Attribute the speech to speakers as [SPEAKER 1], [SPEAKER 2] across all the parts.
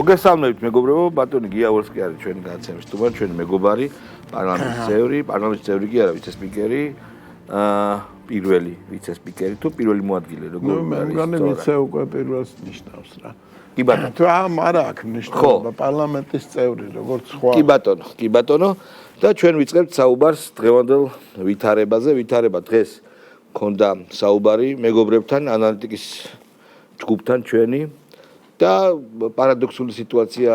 [SPEAKER 1] მოგესალმებით მეგობრებო, ბატონი გიაურსკი არის ჩვენი განაცემის სტუმარი, ჩვენი მეგობარი, პარლამენტის წევრი კი არა, ვიცე-სპიკერი, პირველი ვიცე-სპიკერი თუ პირველი მოადგილე როგორ არის?
[SPEAKER 2] მე მგონი ვიცე უკვე პირველს ნიშნავს რა.
[SPEAKER 1] კი ბატონო.
[SPEAKER 2] თუ არა აქვს ნიშნობა პარლამენტის წევრი როგორც სხვა.
[SPEAKER 1] კი ბატონო და ჩვენ ვიწყებთ საუბარს დღევანდელ ვითარებაზე. ვითარება დღეს მქონდა საუბარი მეგობრებთან, ანალიტიკის ჯგუფთან ჩვენი. და პარადოქსული სიტუაცია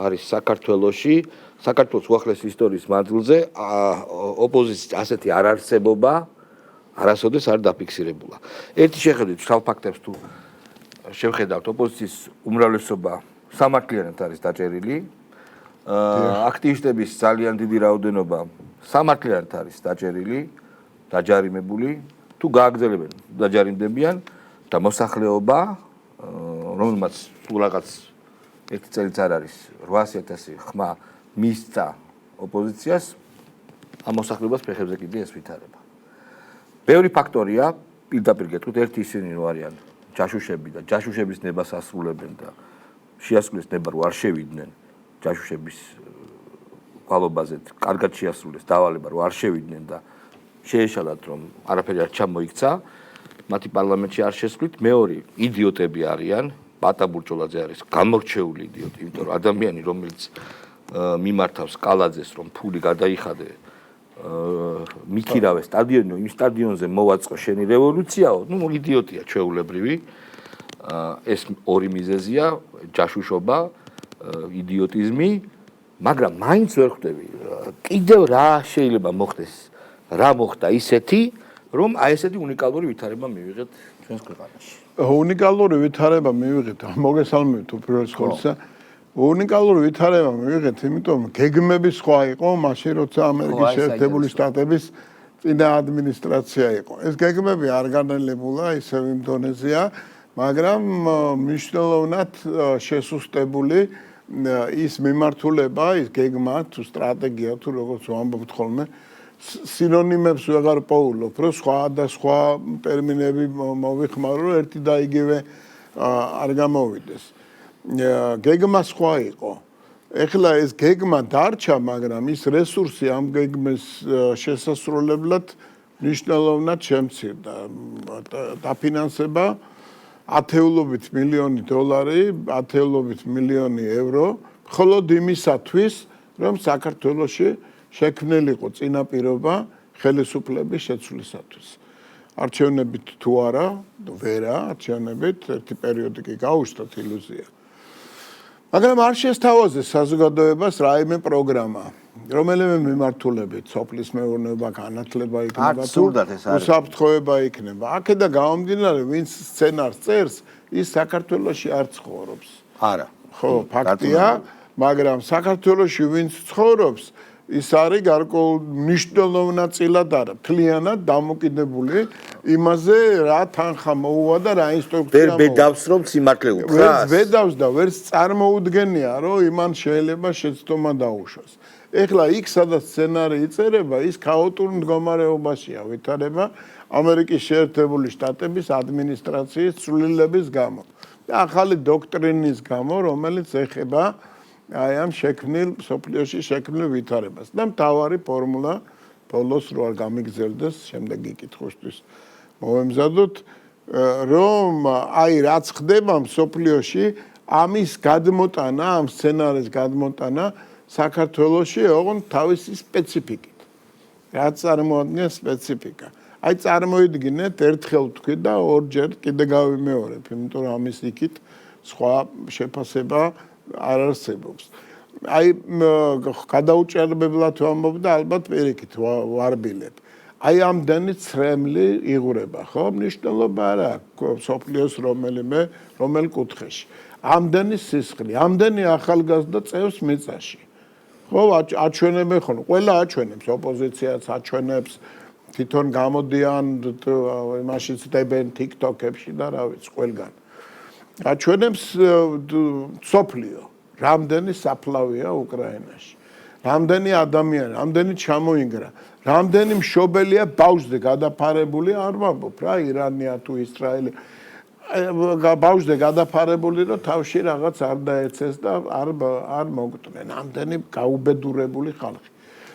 [SPEAKER 1] არის საქართველოში, საქართველოს უახლეს ისტორიის მანძილზე ოპოზიციის ასეთი არარსებობა არასოდეს არ დაფიქსირებულა. ერთი შეხედვით ფაქტებს თუ შევხედავთ, ოპოზიციის უმრავლესობა სამართლიანად არის დაჭერილი. აქტივისტების ძალიან დიდი რაოდენობა სამართლიანად არის დაჭერილი, დაჯარიმებული, თუ გააგრძელებენ დაჯარიმდებიან და მოსახლეობა რომელმაც თუ რაღაც ერთი წელიც არ არის 800,000 ხმა მისცა ოპოზიციას ამ მოსახლეობას ფეხებზე კიდე ეს ვითარება. ბევრი ფაქტორია, პირდაპირ გეტყვით, ერთი ისინი არიან ჯაშუშები და ჯაშუშების ნებას ასრულებენ და შეასრულეს ნება რო არ შევიდნენ ჯაშუშების ყალობაზე, კარგად შეასრულეს დავალება რო არ შევიდნენ და შეეშალათ რომ არაფერი არ ჩამოიქცა, მათი პარლამენტში არ შესვლით, მეორე იდიოტები არიან. ბატა ბურჭულაძე არის გამორჩეული იდიოტი, იმიტომ რომ ადამიანი რომელიც მიმართავს კალაძეს რომ ფული გადაიხადე მიქირავე სტადიონი, იმ სტადიონზე მოვაწყო შენი რევოლუციაო, ნუ იდიოტია ჩვეულებრივი. ეს ორი მიზეზია, ჯაშუშობა, იდიოტიზმი, მაგრამ მაინც ვერ ხვდები კიდევ რა შეიძლება მოხდეს, რა მოხდა ისეთი, რომ აი ესეთი უნიკალური ვითარება მივიღეთ ჩვენს ქვეყანაში.
[SPEAKER 2] უნიკალური ვითარება მივიღეთ, მოგესალმებით უპირველეს ყოვლისა. უნიკალური ვითარება მივიღეთ, იმიტომ რომ გეგმები სხვა იყო, მაშინ როცა ამერიკის შეერთებული შტატების წინა ადმინისტრაცია იყო. ეს გეგმები არ განელებულა, ისევ იმ დონეზეა, მაგრამ მნიშვნელოვნად შესუსტებული ის მიმართულება, ის გეგმა თუ სტრატეგია თუ როგორც ვამბობთ ხოლმე სინონიმებს ვეღარ პოულობ, რომ სხვა ტერმინები მოვიხმარო, რომ ერთი და იგივე არ გამოვიდეს. გეგმა სხვა იყო. ეხლა ეს გეგმა დარჩა, მაგრამ ის რესურსი ამ გეგმის შესასრულებლად მნიშვნელოვნად შემცირდა. დაფინანსება $10 მილიონი, $10 მილიონი ევრო, მხოლოდ იმისათვის, რომ საქართველოში შექმნილიყო წინაპირობა ხელისუფლების შეცვლისათვის. არჩევნებით თუ არა, ვერა, არჩევნებით ერთი პერიოდი კი გაუშვათ ილუზია. მაგრამ არ შესთავაზეს საზოგადოებას რაიმე პროგრამა, რომელიმე მიმართულებით, სოფლის მეურნეობა, განათლება იქნება, უსაფრთხოება იქნება. აქედან გამომდინარე, ვინც სცენარს წერს, ის საქართველოში არ ცხოვრობს.
[SPEAKER 1] არა.
[SPEAKER 2] ხო, ფაქტია, მაგრამ საქართველოში ვინც ცხოვრობს, ის არის გარკვეულ მნიშვნელოვნად არა, მთლიანად დამოკიდებული იმაზე, რა თანხა მოუვა და რა ინსტრუქცია მოუვა.
[SPEAKER 1] ვერ ბედავს რომ სიმართლე უთხრას.
[SPEAKER 2] ვერც ბედავს და ვერც წარმოუდგენია, რომ იმან შეიძლება შეცდომა დაუშვას. ეხლა იქ სადაც სცენარი იწერება, ის ქაოტურ მდგომარეობაშია ვითარება ამერიკის შეერთებული შტატების ადმინისტრაციის ცვლილების გამო. და ახალი დოქტრინის გამო, რომელიც ეხება აი ამ შექმნილ სოფლიოში შექმნილ ვითარებას და მთავარი ფორმულა ბოლოს რო არ გამიგზელდეს შემდეგი კითხვისთვის მოვემზადოთ რომ აი რაც ხდება სოფლიოში ამის გადმოტანა ამ სცენარის გადმოტანა საქართველოში ოღონდ თავისი სპეციფიკით რაც წარმოადგენს სპეციფიკა აი წარმოიდგინეთ ერთხელ თქვი და ორჯერ კიდე გავიმეორებ იმიტომ რომ ამის იქით სხვა შეფასება არ არსებობს. აი გადაუჭერებლად ვამბობ და ალბათ პირიქით ვარბილებ. აი ამდენი ცრემლი იღურება, ხო? მნიშვნელობა არა აქვს სოფლიოს რომელ კუთხეში. ამდენი სისხლი, ამდენი ახალგაზრდა წევს მიწაში. ხო, აჩვენებენ ხოლმე, ყველა აჩვენებს, ოპოზიციაც აჩვენებს, თვითონ გამოდიან იმაშიც დებენ TikTok-ებში და რა ვიცი, ყველგან. აჩვენებს სოფლიო, რამდენი საფლავია უკრაინაში, რამდენი ადამიანი, რამდენი ჩამოინგრა, რამდენი მშობელია ბავშვზე გადაფარებული, არ ვამბობ რა, ირანია თუ ისრაელი, ბავშვზე გადაფარებული რომ თავში რაღაც არ დაეცეს და არ მოგტნენ ამდენი გაუბედურებული ხალხი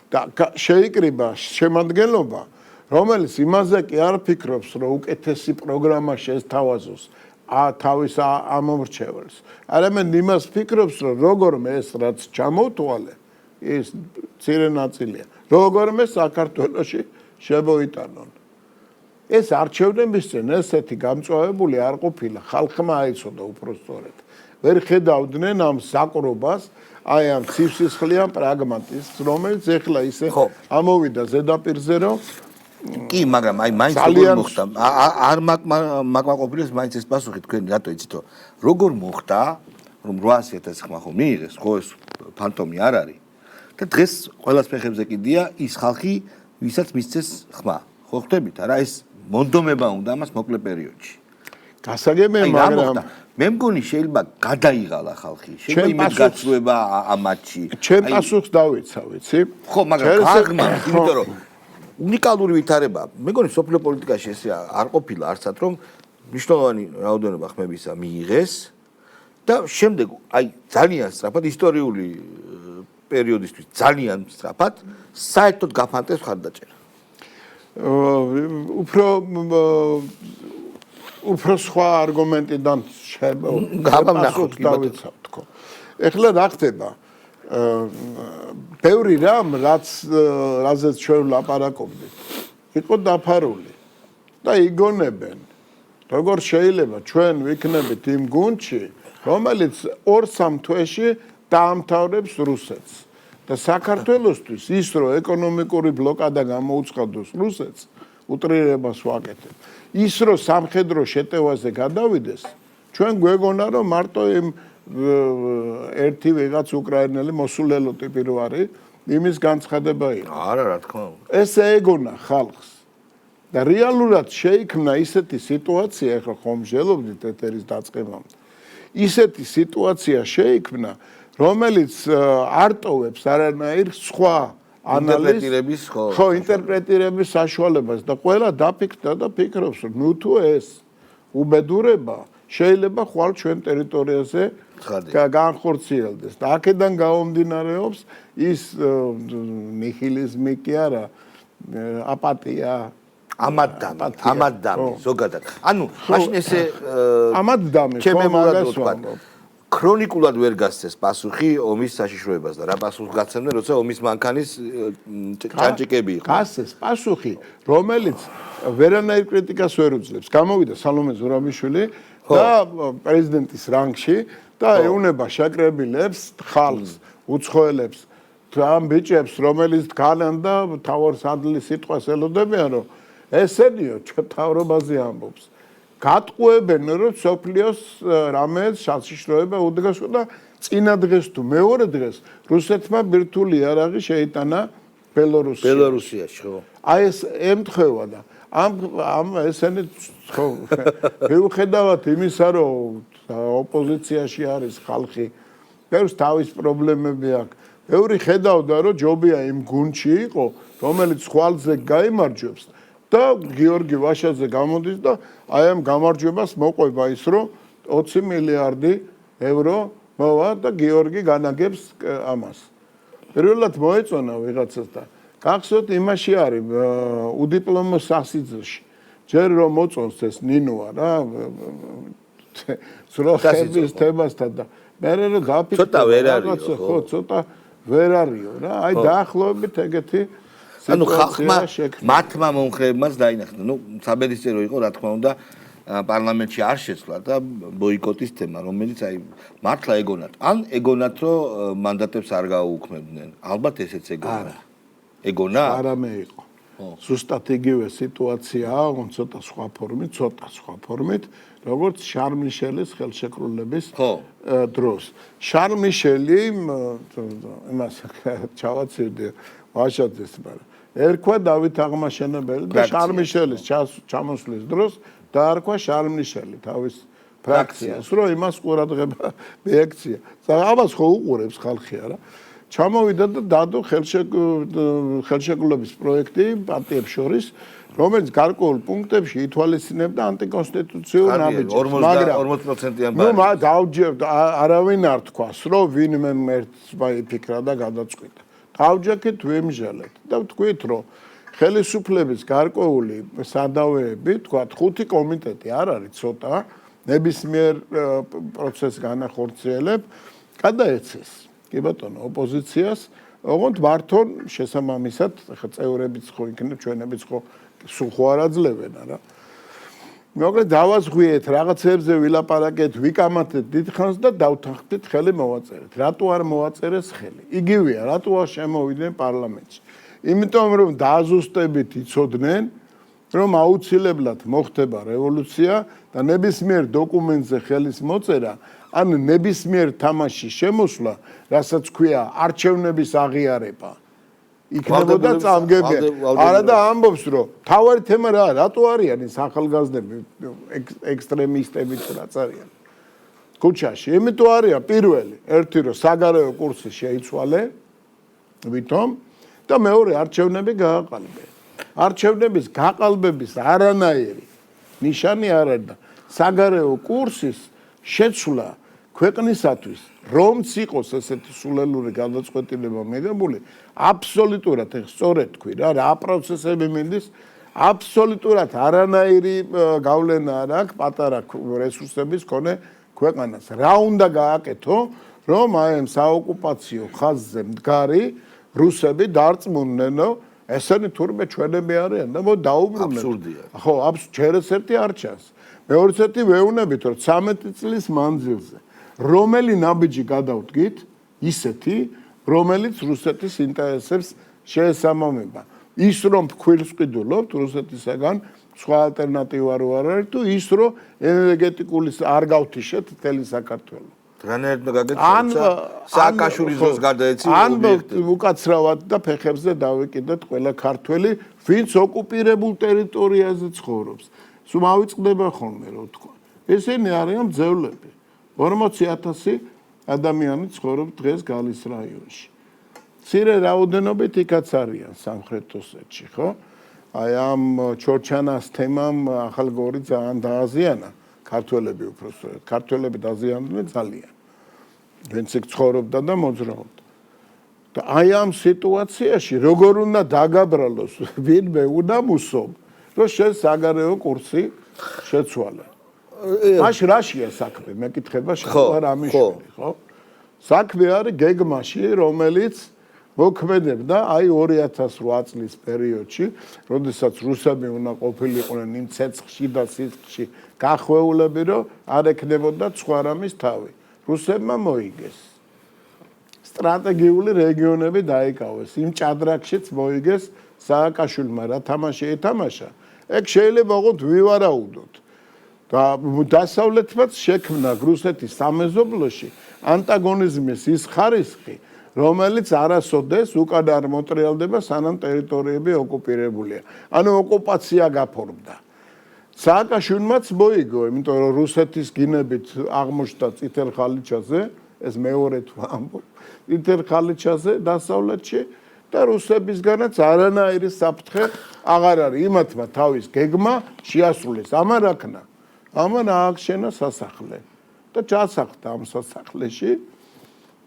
[SPEAKER 2] და შეიკრიბა შემადგენლობა რომელიც იმაზე კი არ ფიქრობს რომ უკეთესი პროგრამა შესთავაზოს თავის ამომრჩეველს არამედ იმას ფიქრობს რომ როგორმე ეს რაც ჩამოთვალე ის მცირე ნაწილია როგორმე საქართველოში შემოიტანონ ეს არჩევნების წინ ესეთი გამწვავებული არ ყოფილა ხალხმა აიცოდა უпростоრად ვერ ხედავდნენ ამ საკრობას აი ამ ცივსისხლიან პრაგმატისტს რომელიც ეხლა ისე ამოვიდა ზედაპირზე რომ
[SPEAKER 1] კი მაგრამ აი მაინც როგორ მოხდა არ მაკმაყოფილებს მაინც ეს პასუხი თქვენი რატო იცით როგორ მოხდა რომ 800.000 ხმა ხო მიიღეს ხო ეს ფანტომი არ არის და დღეს ყველას ფეხებზე კიდია ის ხალხი ვისაც მისცეს ხმა ხო ხვდებით არა ეს მონდომება უნდა მას მოკლე პერიოდში.
[SPEAKER 2] გასაგებია, მაგრამ
[SPEAKER 1] მე მგონი შეიძლება გადაიღალა ხალხი. შეიძლება იმედ გაცვლება ამ მატჩი.
[SPEAKER 2] ჩემ პასუხს დავიცა, ვიცი?
[SPEAKER 1] ხო, მაგრამ ხალხმა, იმიტომ რომ უნიკალური ვითარება, მე მგონი სოფლიო პოლიტიკაში ესე არ ყოფილა არცად რომ მნიშვნელოვანი რაოდენობა ხმებისა მიიღეს და შემდეგ აი ძალიან სწრაფად ისტორიული პერიოდისთვის ძალიან სწრაფად საერთოდ გაფანტეს ხარდაჭერა. უფრო სხვა არგუმენტიდან გავამნახოთ
[SPEAKER 2] დავიცავ თქო. ეხლა რა ხდება? ბევრი რამ რაზეც ჩვენ ვლაპარაკობდით, იყო დაფარული და იგონებენ. როგორ შეიძლება ჩვენ ვიქნებით იმ გუნდში, რომელიც 2-3 თვეში დაამთავრებს რუსეთს. და საქართველოსთვის ის რომ ეკონომიკური ბლოკადა გამოუცხადოს რუსეთს უტრირებას ვაკეთებ. ის რომ სამხედრო შეტევაზე გადავიდეს, ჩვენ გვეგონა რომ მარტო იმ ერთი ვიღაც უკრაინელი მოსულელო ტიპი რო არის, იმის განცხადება იყო.
[SPEAKER 1] არა, რა თქმა უნდა.
[SPEAKER 2] ესე ეგონა ხალხს. და რეალურად შეიქმნა ისეთი სიტუაცია, ახლა ხომ ჟელობდით ეთერის დაწყებამდე. ისეთი სიტუაცია შეიქმნა რომელიც არ ტოვებს არანაირ სხვა
[SPEAKER 1] ანალიზების
[SPEAKER 2] ხო ინტერპრეტირების საშუალებას და ყველა დაფიქრდა და ფიქრობს რომ ნუ თუ ეს უბედურება შეიძლება ხვალ ჩვენ ტერიტორიაზე განხორციელდეს და აქედან გამომდინარეობს ის ნიჰილიზმი კი არა აპათია
[SPEAKER 1] ამადდამი ზოგადად ანუ მაშინ ესე
[SPEAKER 2] ამადდამი
[SPEAKER 1] ჩემ მეგობრად ვთქვა ქრონიკულად ვერ გასცეს პასუხი ომის საშიშროებას და რა პასუხს გაცემდნენ, როცა ომის მანქანის ჭანჭიკები იყო.
[SPEAKER 2] გასცეს პასუხი, რომელიც ვერანაირ კრიტიკას ვერ უძლებს. გამოვიდა სალომე ზურაბიშვილი და პრეზიდენტის რანგში და ეუნება შეკრებილებს, ხალხს, უცხოელებს, ამ ბიჭებს, რომელიც დგანან და თავარსადლის სიტყვას ელოდებიან, რომ ესენიო მთავრობაზე ამბობს. გატყუებენ რომ სოფლიოს რამეს საშიშროება უდგას და წინა დღეს თუ მეორე დღეს რუსეთმა ბირთვული იარაღი შეიტანა
[SPEAKER 1] ბელორუსიაში ხო
[SPEAKER 2] აი ეს ემთხვევა და ამ ესენი ხო მიუხედავად იმისა რომ ოპოზიციაში არის ხალხი ბევრს თავის პრობლემები აქვს ბევრი ხედავდა რომ ჯობია იმ გუნდში იყო რომელიც ხვალზე გაიმარჯვებს და გიორგი ვაშაძე გამოდის და აი ამ გამარჯვებას მოყვება ის რომ 20 მილიარდი ევრო მოვა და გიორგი განაგებს ამას. პირველად მოეწონა ვიღაცას და გახსოვთ იმაში არის უდიპლომო სასიძოში. ჯერ რომ მოწონს ეს ნინოა რა ზროხების თემასთან და მე რომ გაფიქრე
[SPEAKER 1] ცოტა ვერ არისო
[SPEAKER 2] ხო ცოტა ვერ არისო რა აი დაახლოებით ეგეთი
[SPEAKER 1] ანუ ხალხმა მათმა მომხრეებმაც დაინახა. ნუ საბედისწერო იყო რა თქმა უნდა პარლამენტში არ შეცვლა და ბოიკოტის თემა, რომელიც აი მართლა ეგონათ. ან ეგონათ რომ მანდატებს არ გაუუქმებდნენ. ალბათ ესეც ეგონა. ეგონა?
[SPEAKER 2] არამე იყო. ზუსტად იგივე სიტუაციაა, ცოტა სხვა ფორმით, როგორც შარლ მიშელის ხელშეკრულების დროს. შარლ მიშელი იმას ჩავაცივდი ვაშაძეს, მაგრამ ერქვა დავით აღმაშენებელი და შარლ მიშელის ჩამოსვლის დროს დაარქვა შარლ მიშელი თავის ფრაქციას, რომ იმას ყურადღება მიექცია. ამას ხო უყურებს ხალხი არა? ჩამოვიდა და დადო ხელშეკრულების პროექტი პარტიებს შორის, რომელიც გარკვეულ პუნქტებში ითვალისწინებდა ანტიკონსტიტუციურ ნაბიჯებს.
[SPEAKER 1] 40%-იან
[SPEAKER 2] ბარს. არავინ არ თქვას, რომ ვინმე ერთს იფიქრა და გადაწყვიტა. დავჯექით, ვიმჟელეთ და ვთქვით, რომ ხელისუფლების გარკვეული სადავეები, თქვათ, 5 კომიტეტი არ არის ცოტა, ნებისმიერ პროცესს განახორციელებ, გადაეცეს. კი ბატონო, ოპოზიციას, ოღონდ მართონ შესაბამისად, ხა წევრებიც ხო იქნება, ჩვენებიც ხო სულ ხო არ აძლევენ არა. მოკლედ დავაზღვიეთ, რაღაცებზე ვილაპარაკეთ, ვიკამათეთ დიდხანს და დავთანხმდით ხელი მოვაწერეთ. რატო არ მოვაწერეს ხელი? იგივეა, რატო არ შემოვიდნენ პარლამენტში? იმიტომ რომ დააზუსტებით იცოდნენ, რომ აუცილებლად მოხდება რევოლუცია და ნებისმიერ დოკუმენტზე ხელის მოწერა, ან ნებისმიერ თამაშის შემოსვლა, რასაც ქვია არჩევნების აღიარება. იქნებოდა წამგებია. არა და ამბობს, რომ თავარი თემა რა, რატო არიან ის ახალგაზრდები, ექსტრემისტები რაც არიან. ქუჩაში, იმიტომ არიან პირველი, ერთი რომ საგარეო კურსი შეიცვალე, ვითომ და მეორე არჩევნები გააყალბეს. არჩევნების გაყალბების არანაირი ნიშანი არ არის და საგარეო კურსის შეცვლა ქვეყნისათვის რომც იყოს ესეთი სულელური გადაწყვეტილება მიღებული, აბსოლუტურად სწორედ თქვი რა პროცესები მინდის, აბსოლუტურად არანაირი გავლენა არ აქვს პატარა რესურსების მქონე ქვეყანას. რა უნდა გააკეთო, რომ აი ამ საოკუპაციო ხაზზე მდგარი რუსები დარწმუნდნენო, ესენი თურმე ჩვენები არიან და მოდი დაუბრუნდეთ.
[SPEAKER 1] აბსურდია.
[SPEAKER 2] ხო, ჯერეს ერთი არ ჩანს. მეორეც ერთი ვეუბნებით, რომ 13 წლის მანძილზე რომელი ნაბიჯი გადავდგით, ისეთი, რომელიც რუსეთის ინტერესებს შეესაბამება. ის რომ ფქვილს ყიდულობთ რუსეთისაგან, სხვა ალტერნატივა რო არ არის თუ ის რომ ენერგეტიკული არ გავთიშეთ მთელი საქართველო.
[SPEAKER 1] რანაირად გაგეცემა სააკაშვილის დროს გადაეცი
[SPEAKER 2] ობიექტები. ან უკაცრავად და ფეხებზე დავიკიდეთ ყველა ქართველი, ვინც ოკუპირებულ ტერიტორიაზე ცხოვრობს. სულ ავიწყდება ხოლმე რო თქვა. ესენი არიან მძევლები. 40,000 ადამიანი ცხოვრობს დღეს გალის რაიონში. მცირე რაოდენობით იქაც არიან სამხრეთ ოსეთში, ხო? აი ამ ჩორჩანას თემამ ახალგორი ძალიან დააზიანა. ქართველები უпроსტოდ. ქართველები დაზიანდნენ ძალიან. ვინც იქ ცხოვრობდა და მოძრაობდა. და აი ამ სიტუაციაში როგორ უნდა დაგაბრალოს ვინმე უნამუსო, რომ შენ საგარეო კურსი შეცვალე. მაშ რაშია საქმე? მეკითხება შეხარ ამიშვილი, ხო? საქმე არის გეგმაში, რომელიც მოქმედებდა აი 2008 წლის პერიოდში, როდესაც რუსები უნდა ყოფილიყვნენ იმ ცეცხლში და სისხლში გახვეულები, რომ არ ეკნებოდა სხვა რამის თავი. რუსებმა მოიგეს. სტრატეგიული რეგიონები დაიკავეს. იმ ჭადრაკშიც მოიგეს სააკაშვილმა რა თამაში ეთამაშა. ეგ შეიძლება ოღონდ ვივარაუდოთ. და დასავლეთმაც შექმნა რუსეთის სამეზობლოში ანტაგონიზმის ის ხარისხი, რომელიც არასოდეს უკან არ მოტრიალდება, სანამ ტერიტორიები ოკუპირებულია. ანუ ოკუპაცია გაფორმდა. სააკაშვილმაც მოიგო, იმიტომ რომ რუსეთის გინებით აღმოჩნდა წითელ ხალიჩაზე, ეს მეორე თუ ამბობ, წითელ ხალიჩაზე დასავლეთში და რუსებისგანაც არანაირი საფრთხე აღარ არის. იმათმა თავის გეგმა შეასრულეს. ამან რა ქნა? ამან ააგშენა სასახლე და ჩასახდა ამ სასახლეში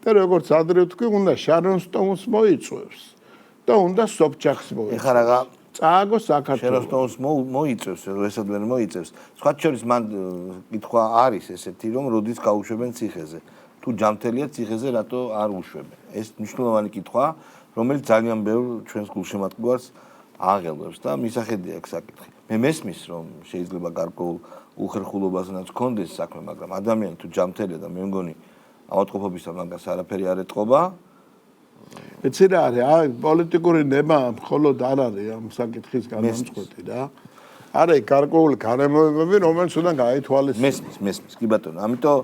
[SPEAKER 2] და როგორც ადრე ვთქვი, უნდა შარონ სტოუნს მოიწვევს და უნდა სოფჩახს მოიწვევს.
[SPEAKER 1] ეხლა რაღა
[SPEAKER 2] წააგო საქართველოს.
[SPEAKER 1] შარონ სტოუნს მოიწევს, ესად ვერ მოიწევს. სხვა შორის მან კითხვა არის ესეთი, რომ როდის გაუშვებენ ციხეზე. თუ ჯამთელია ციხეზე, რატო არ უშვებენ? ეს მნიშვნელოვანი კითხვა, რომელიც ძალიან ბევრ ჩვენს გულშემატკივარს აღელვებს და მისახედია აქ საკითხი. მე მესმის, რომ შეიძლება გარკვეულ უხერხულობაზეც კონდეს საქმე, მაგრამ ადამიანი თუ ჯამთელია და მე მგონი ავადმყოფობისა მაგას არაფერი არ ეთყობა.
[SPEAKER 2] ეცი რა არის, აი პოლიტიკური ნება მხოლოდ არ არის ამ საკითხის განმწყვეტი რა. არის გარკვეული გარემოებები, რომელიც უნდა გაითვალისწინოს.
[SPEAKER 1] მესმის, კი ბატონო. ამიტომ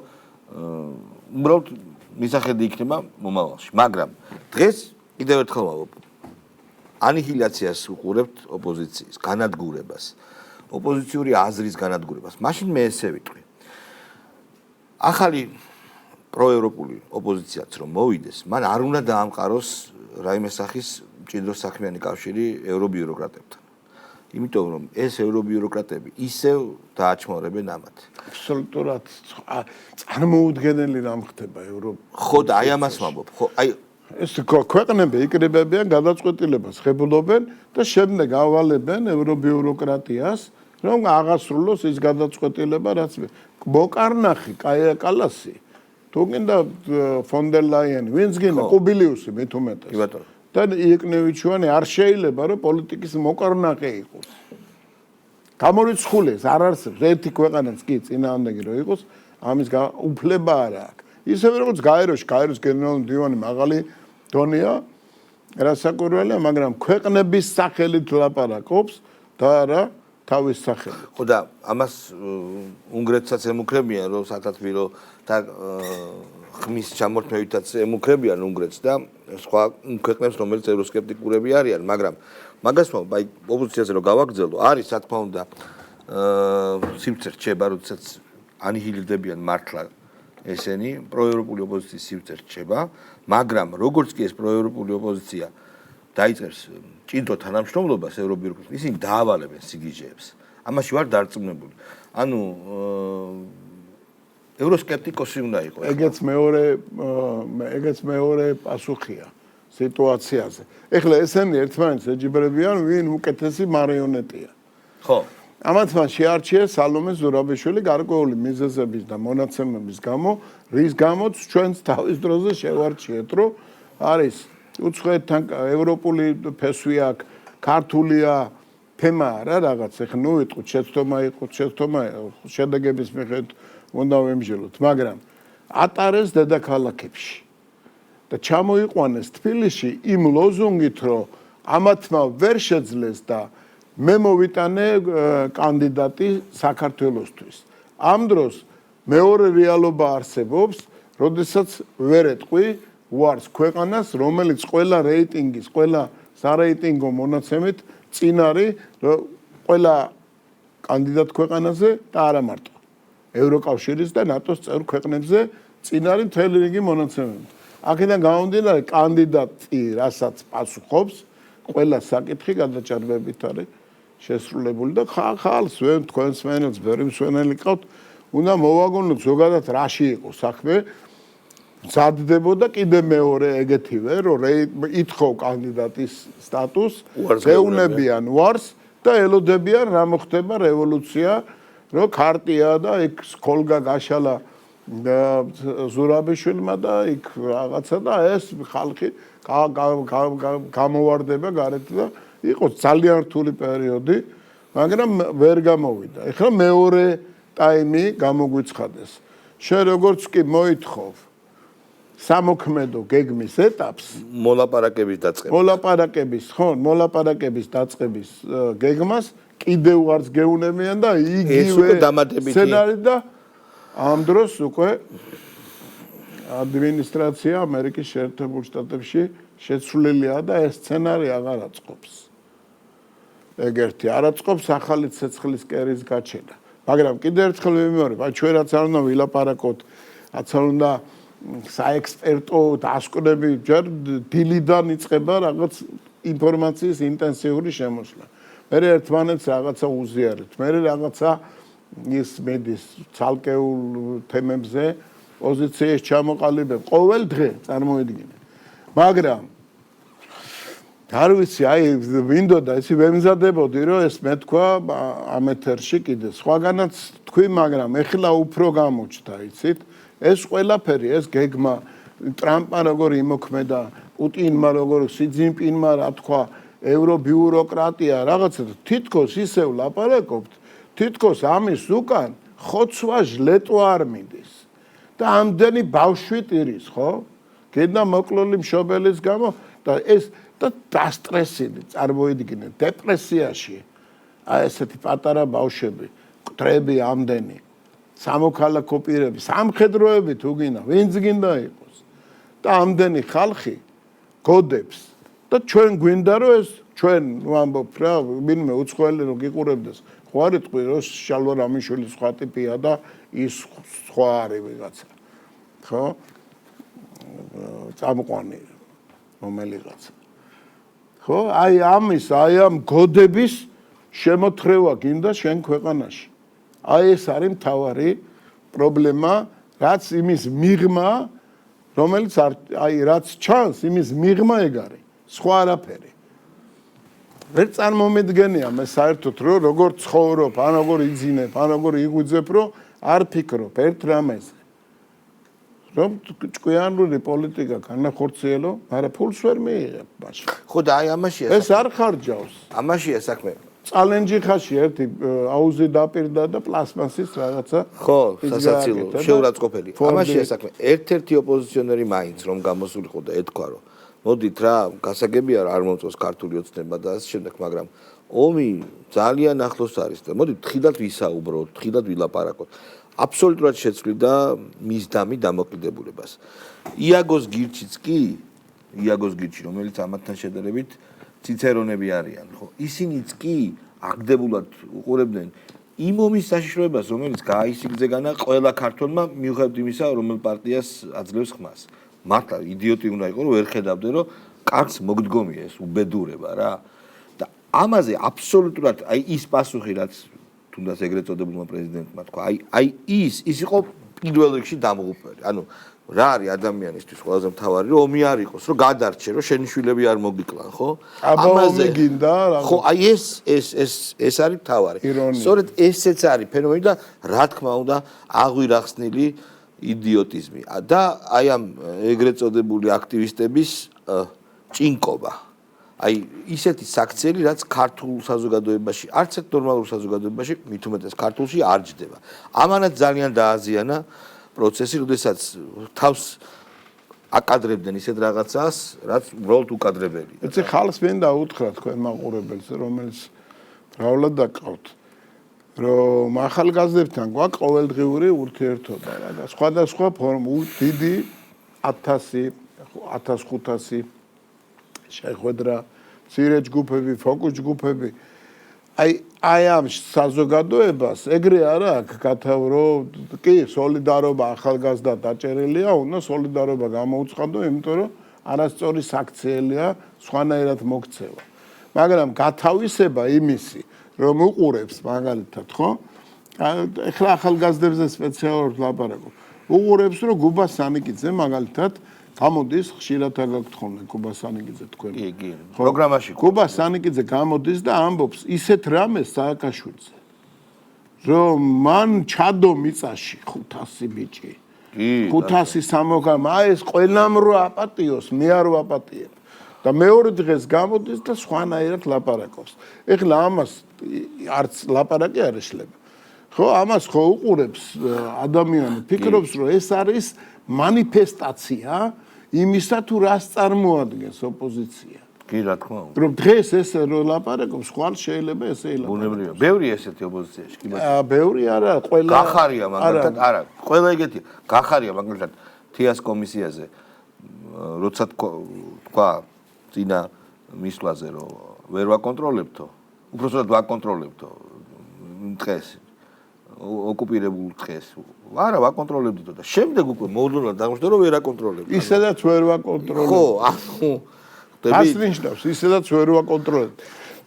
[SPEAKER 1] უბრალოდ მისახედი იქნება მომავალში, მაგრამ დღეს კიდევ ერთხელ ვამბობ. ანიჰილაციას უყურებთ ოპოზიციის განადგურებას. ოპოზიციური აზრის განადგურებას. მაშინ მე ესე ვიტყვი. ახალი პროევროპული ოპოზიციაც რომ მოვიდეს, მან არ უნდა დაამყაროს რაიმე სახის მჭიდრო საქმიანი კავშირი ევრობიუროკრატებთან. იმიტომ რომ ეს ევრობიუროკრატები ისევ დააჩმორებენ ამათ.
[SPEAKER 2] აბსოლუტურად წარმოუდგენელი რამ ხდება ევროპა.
[SPEAKER 1] ხო და აი ამას ვამბობ. ხო, აი
[SPEAKER 2] ეს ქვეყნები იკრიბებიან გადაწყვეტილებას ხებულობენ და შემდეგ ავალებენ ევრობიუროკრატიას, რომ აღასრულოს ის გადაწყვეტილება, რაც მოკარნახი, კაია კალასი, თუ გინდა ფონ დერ ლაიენი, ვინც გინდა კუბილიუსი მით უმეტეს.
[SPEAKER 1] კი ბატონო.
[SPEAKER 2] და იკნევიჩუანი არ შეიძლება რომ პოლიტიკის მოკარნახი იყოს. გამორიცხულეს არ არსებობს ერთი ქვეყანაც კი წინააღმდეგი რომ იყოს, ამის უფლება არ აქვს. ისევე როგორც გაეროს გენერალური მდივანი მაღალი დონეა, რასაკვირველია, მაგრამ ქვეყნების სახელით ლაპარაკობს და არა თავის სახელით.
[SPEAKER 1] ხო და ამას უნგრეთსაც ემუქრებიან, რომ სათათბირო და ხმის ჩამორთმევითაც ემუქრებიან უნგრეთს და სხვა ქვეყნებს, რომელიც ევროსკეპტიკურები არიან, მაგრამ მაგას ვამბობ, აი ოპოზიციაზე რომ გავაგრძელო, არის რა თქმა უნდა სივრცე რჩება, როდესაც ანიჰილირდებიან მართლა ესენი პროევროპული ოპოზიციის სივრცე რჩება, მაგრამ როგორც კი ეს პროევროპული ოპოზიცია დაიწყებს ჭიდრო თანამშრომლობას ევრობიუროკრატიასთან, ისინი დაავალებენ სიგიჟეებს. ამაში ვარ დარწმუნებული. ანუ ევროსკეპტიკოსი უნდა იყოს.
[SPEAKER 2] ეგეც მეორე პასუხია სიტუაციაზე. ეხლა ესენი ერთმანეთს ეჯიბრებიან, ვინ უკეთესი მარიონეტია.
[SPEAKER 1] ხო.
[SPEAKER 2] ამათ მან შეარჩიეს სალომე ზურაბიშვილი გარკვეული მიზეზების და მონაცემების გამო, რის გამოც ჩვენს თავის დროზე შევარჩიეთ, რომ არის უცხოეთთან ევროპული ფესვი აქვს, ქართულია თემა არა რაღაც, ეხლა ნუ ვიტყვით შეცდომა იყო, შედეგების მიხედვით უნდა ვემსჯელოთ, მაგრამ ატარეს დედაქალაქებში და ჩამოიყვანეს თბილისში იმ ლოზუნგით, რომ ამათმა ვერ შეძლეს და მე მოვიტანე კანდიდატი საქართველოსთვის. ამ დროს მეორე რეალობა არსებობს, როდესაც ვერ ეტყვი უარს ქვეყანას, რომელიც ყველა რეიტინგის, ყველა სარეიტინგო მონაცემით წინ არის ყველა კანდიდატ ქვეყანაზე და არა მარტო ევროკავშირის და ნატოს წევრ ქვეყნებზე წინ არის მთელი რიგი მონაცემებით. აქედან გამომდინარე, კანდიდატი, რასაც პასუხობს, ყველა საკითხი გადაჭარბებით არის შესრულებული და ხალხს თქვენს მენელს ბევრი მსვენელი ყავთ, უნდა მოვაგონოთ ზოგადად რაში იყო საქმე, მზადდებოდა კიდე მეორე ეგეთივე, რომ ითხოვ კანდიდატის სტატუსს, ეუნებიან უარს და ელოდებიან რა მოხდება რევოლუცია, რომ ქარტია და იქ სკოლგა გაშალა ზურაბიშვილმა და იქ რაღაცა და ეს ხალხი გამოვარდება გარეთ და იყო ძალიან რთული პერიოდი, მაგრამ ვერ გამოვიდა. ეხლა მეორე ტაიმი გამოგვიცხადეს. შენ როგორც კი მოითხოვ სამოქმედო გეგმის ეტაპს, მოლაპარაკების დაწყების გეგმას კიდევ არც გეუნებიან და იგივე სცენარი და ამ დროს უკვე ადმინისტრაცია ამერიკის შეერთებულ შტატებში შეცვლილია და ეს სცენარი აღარ აწყობს. ეგერთი არ აწყობს ახალი ცეცხლის კერის გაჩენა. მაგრამ კიდევ ერთხელ ვიმეორებ, აი ჩვენ რაც არ უნდა ვილაპარაკოთ, რაც არ უნდა საექსპერტო დასკვნები, ჯერ დილიდან იწყება რაღაც ინფორმაციის ინტენსიური შემოსვლა. მე ერთმანეთს რაღაცა უზიარეთ, მე რაღაცა ის მედის ცალკეულ თემებზე პოზიციის ჩამოყალიბებ ყოველ დღე წარმოედგინე. მაგრამ არ ვიცი, აი მინდოდა ისი ვემზადებოდი, რომ ეს მე თქვა ამ ეთერში კიდე სხვაგანაც თქვი, მაგრამ ეხლა უფრო გამოჩნდა, იცით? ეს ყველაფერი, ეს გეგმა ტრამპმა როგორ იმოქმედა, პუტინმა როგორ სიძინპინმა რა თქვა, ევრობიუროკრატია რაღაცა თითქოს ისევ ლაპარაკობთ, თითქოს ამის უკან ხოცვა ჟლეტვა არ მიდის. და ამდენი ბავშვი ტირის, ხო? გედა მოკლული მშობელის გამო და ეს და დასტრესილი, წარმოიდგინე, დეპრესიაში. აი ესეთი პატარა ბავშვები, მკვდრები ამდენი, სამოქალაქო პირები, სამხედროები თუ გინდა, ვინც გინდა იყოს. და ამდენი ხალხი გოდებს და ჩვენ გვინდა რომ ეს ჩვენ ვამბობ რა, ვინმე უცხოელი რომ გიყურებდეს, ხო არ იტყვი რომ შალვა რამიშვილი სხვა ტიპია და ის სხვა არის ვიღაცა. ხო? წამყვანი რომელიღაცა. ხო? აი ამ გოდების შემოთხრევა გინდა შენ ქვეყანაში. აი ეს არის მთავარი პრობლემა, რაც იმის მიღმა, რომელიც რაც ჩანს, იმის მიღმა ეგ არის, სხვა არაფერი. ვერ წარმომედგენია მე საერთოდ რომ როგორ ცხოვრობ, ან როგორ იძინებ, ან როგორ იღვიძებ, რომ არ ფიქრობ ერთ რამეზე. რომ ჭკვიანური პოლიტიკა განახორციელო, მაგრამ ფულს ვერ მიიღებ მაშინ.
[SPEAKER 1] ხო და აი ამაშია
[SPEAKER 2] ეს არ ხარჯავს.
[SPEAKER 1] ამაშია საქმე.
[SPEAKER 2] წალენჯი ხაში ერთი აუზი დაპირდა და პლასმასის რაღაცა.
[SPEAKER 1] ხო, სასაცილო, შეურაცხყოფელი. ამაშია საქმე. ერთ-ერთი ოპოზიციონერი მაინც რომ გამოსულიყო და ეთქვა რომ მოდით რა, გასაგებია არ მომწონს ქართული ოცნება და ასე შემდეგ, მაგრამ ომი ძალიან ახლოს არის და მოდით თხილად ვისაუბროთ, თხილად ვილაპარაკოთ. აბსოლუტურად შეცვლიდა მისდამი დამოკიდებულებას. იაგოს გირჩიც კი, რომელიც ამათთან შედარებით ციცერონები არიან, ხო? ისინიც კი აგდებულად უყურებდნენ იმ ომის საშიშროებას, რომელიც გააისიგზეგანა ყველა ქართველმა მიუხედავად იმისა, რომელ პარტიას აძლევს ხმას. მართლა იდიოტი უნდა იყო, რომ ვერ ხედავდნენ, რომ კარგს მოგდგომია ეს უბედურება რა. და ამაზე აბსოლუტურად აი ის პასუხი, რაც თუნდაც ეგრეთ წოდებულმა პრეზიდენტმა თქვა, აი ის იყო პირველ რიგში დამღუპველი. ანუ რა არის ადამიანისთვის ყველაზე მთავარი, რომ ომი არ იყოს, რომ გადარჩე, რომ შენი შვილები არ მოგიკლან, ხო?
[SPEAKER 2] ამაზე გინდა რა.
[SPEAKER 1] ხო, აი ეს არის მთავარი. სწორედ ესეც არის ფენომენი და რა თქმა უნდა აღვირახსნილი იდიოტიზმი. და აი ამ ეგრეთ წოდებული აქტივისტების ჭინკობა. აი ისეთი საქციელი, რაც ქართულ საზოგადოებაში, არც ერთ ნორმალურ საზოგადოებაში, მით უმეტეს ქართულში არ ჯდება. ამანაც ძალიან დააზიანა პროცესი, როდესაც თავს აკადრებდნენ ისეთ რაღაცას, რაც უბრალოდ უკადრებელია.
[SPEAKER 2] ეცე ხალხს მინდა უთხრა თქვენ მაყურებელს, რომელიც მრავლად დაკავთ, რომ ახალგაზრდებთან გვაქვს ყოველდღიური ურთიერთობა რა და სხვადასხვა დიდი 1000, 1500 შეხვედრა, მცირე ჯგუფები, ფოკუს ჯგუფები. აი ამ საზოგადოებას ეგრე არა აქვს გათავრო, კი, სოლიდარობა ახალგაზრდა დაჭერილია, უნდა სოლიდარობა გამოუცხადო, იმიტომ რომ არასწორი საქციელია, სხვანაირად მოქცევა. მაგრამ გათავისება იმისი, რომ უყურებს მაგალითად, ხო? ეხლა ახალგაზრდებზე სპეციალურად ლაპარაკობ. უყურებს, რომ გუბა სანიკიძე მაგალითად გამოდის, ხშირად აგაქვთ ხოლმე გუბა სანიკიძე თქვენ.
[SPEAKER 1] კი, პროგრამაში.
[SPEAKER 2] გუბა სანიკიძე გამოდის და ამბობს ისეთ რამეს სააკაშვილზე, რომ მან ჩადო მიწაში 500 ბიჭი. 500 სამოგამ, ეს ყველამ რო აპატიოს, მე არ ვაპატიებ. და მეორე დღეს გამოდის და სხვანაირად ლაპარაკობს. ეხლა ამას არც ლაპარაკი არ ეშლება. ხო, ამას ხო უყურებს ადამიანი, ფიქრობს, რომ ეს არის მანიფესტაცია იმისა თუ რას წარმოადგენს ოპოზიცია.
[SPEAKER 1] კი, რა თქმა უნდა.
[SPEAKER 2] რომ დღეს ესე რო ლაპარაკობს, ხვალ შეიძლება ესე ილაპარაკოს.
[SPEAKER 1] ბუნებრივია. ბევრი ესეთი ოპოზიციაში, კი ბატონო.
[SPEAKER 2] ბევრი არა, ყველა
[SPEAKER 1] გახარია მაგალითად, არა, ყველა ეგეთი. გახარია მაგალითად თიას კომისიაზე, როცა თქვა წინა მისვლაზე, რომ ვერ ვაკონტროლებთო, უბრალოდ ვაკონტროლებთო დღეს, ოკუპირებულ დღეს. არა, ვაკონტროლებდითო და შემდეგ უკვე მოულოდნელად აღმოჩნდა, რომ ვერ აკონტროლებთ.
[SPEAKER 2] ისედაც ვერ ვაკონტროლებთ.
[SPEAKER 1] ხო, ანუ
[SPEAKER 2] მას ნიშნავს, ისედაც ვერ ვაკონტროლებთ.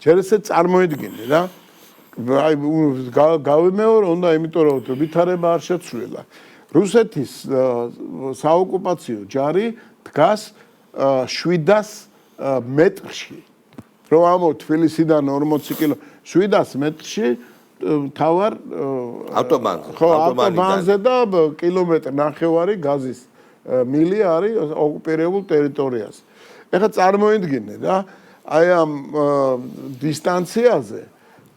[SPEAKER 2] ჯერ ესე წარმოედგინე რა. აი გავიმეორო უნდა, იმიტომ რომ ვითარება არ შეცვლილა. რუსეთის საოკუპაციო ჯარი დგას 700 მეტრში. რომ ამო თბილისიდან 40 კილო 700 მეტრში თავარ ავტობანზე და კილომეტრი ნახევარი გაზის მილი არის ოკუპირებულ ტერიტორიაზე. ეხლა წარმოიდგინე რა, აი ამ დისტანციაზე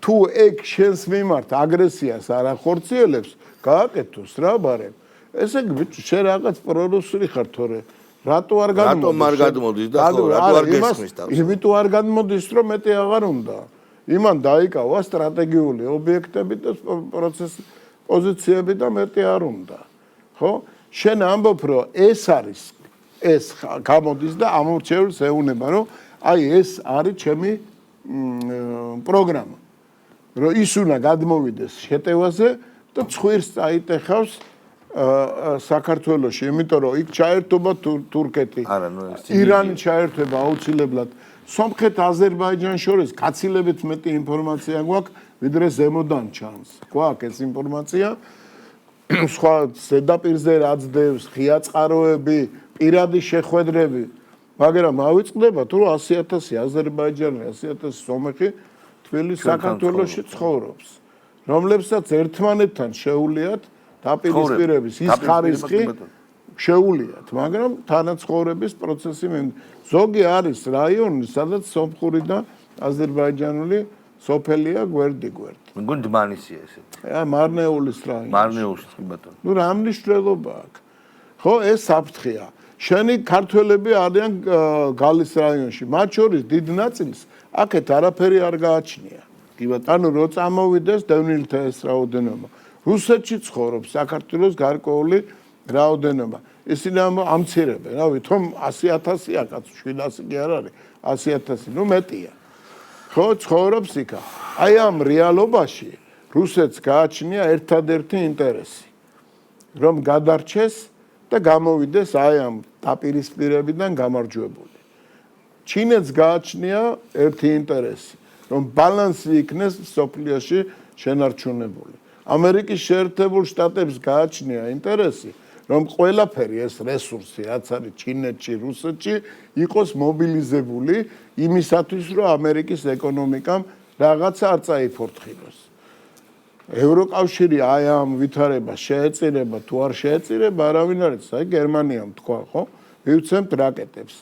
[SPEAKER 2] თუ ეგ შენს მიმართ აგრესიას არ ახორციელებს, გააკეთოს რა ბარემ. ესე იგი შენ რაღაც პრორუსული ხარ თორე რატო არ
[SPEAKER 1] გადმოდის და ხო რატო არ გესმის თავს?
[SPEAKER 2] იმიტომ არ გადმოდის, რომ მეტი აღარ უნდა. იმან დაიკავა სტრატეგიული ობიექტები და პოზიციები და მეტი არ უნდა. ხო? შენ ამბობ, რომ ეს გამოდის და ამორჩეულს ეუნება, რომ აი ეს არის ჩემი პროგრამა. რომ ის უნდა გადმოვიდეს შეტევაზე და ცხვირს წაიტეხავს საქართველოში, იმიტომ რომ იქ ჩაერთობა თურქეთი.
[SPEAKER 1] არა, ნუ
[SPEAKER 2] ირანი ჩაერთვება აუცილებლად. სომხეთ აზერბაიჯანს შორის გაცილებით მეტი ინფორმაცია გვაქვს, ვიდრე ზემოდან ჩანს. გვაქვს ეს ინფორმაცია. სხვა ზედაპირზე რაც დევს, ღია წყაროები, პირადი შეხვედრები, მაგრამ ავიწყდება თუ 100,000 აზერბაიჯანი, 100,000 სომეხი თბილისის საქართველოში ცხოვრობს, რომლებსაც ერთმანეთთან შეულიათ დაპირისპირების ის ხარისხი შეულიათ, მაგრამ თანაცხოვრების პროცესი ზოგი არის რაიონი, სადაც სომხური და აზერბაიჯანული სოფელია გვერდი-გვერდი.
[SPEAKER 1] მგონი დმანისია ესეთი.
[SPEAKER 2] მარნეულის რაიონი.
[SPEAKER 1] მარნეულში კი ბატონო.
[SPEAKER 2] ნუ რა მნიშვნელობა აქვს? ხო, ეს საფრთხეა. შენი ქართველები არიან გალის რაიონში, მათ შორის დიდ ნაწილს აქეთ არაფერი არ გააჩნია.
[SPEAKER 1] კი ბატონო.
[SPEAKER 2] ანუ რო წამოვიდეს დევნილთა ეს რაოდენობა. რუსეთში ცხოვრობს საქართველოს გარკვეული რაოდენობა. ისინი ამცირებენ, რა ვითომ 100,000-ია კაც 700 კი არ არის, 100,000, ნუ მეტია. ხო, ცხოვრობს იქა. აი ამ რეალობაში რუსეთს გააჩნია ერთადერთი ინტერესი, რომ გადარჩეს და გამოვიდეს აი ამ დაპირისპირებიდან გამარჯვებული. ჩინეთს გააჩნია ერთი ინტერესი, რომ ბალანსი იქნეს სოფლიოში შენარჩუნებული. ამერიკის შეერთებულ შტატებს გააჩნია ინტერესი, რომ ყველაფერი ეს რესურსი, რაც არის ჩინეთში, რუსეთში, იყოს მობილიზებული იმისათვის, რომ ამერიკის ეკონომიკამ რაღაცა არ წაიფორთხილოს. ევროკავშირი აი ამ ვითარებას შეეწირება თუ არ შეეწირება, არავინ არ იცის. აი გერმანიამ თქვა, ხო? მივცემთ რაკეტებს.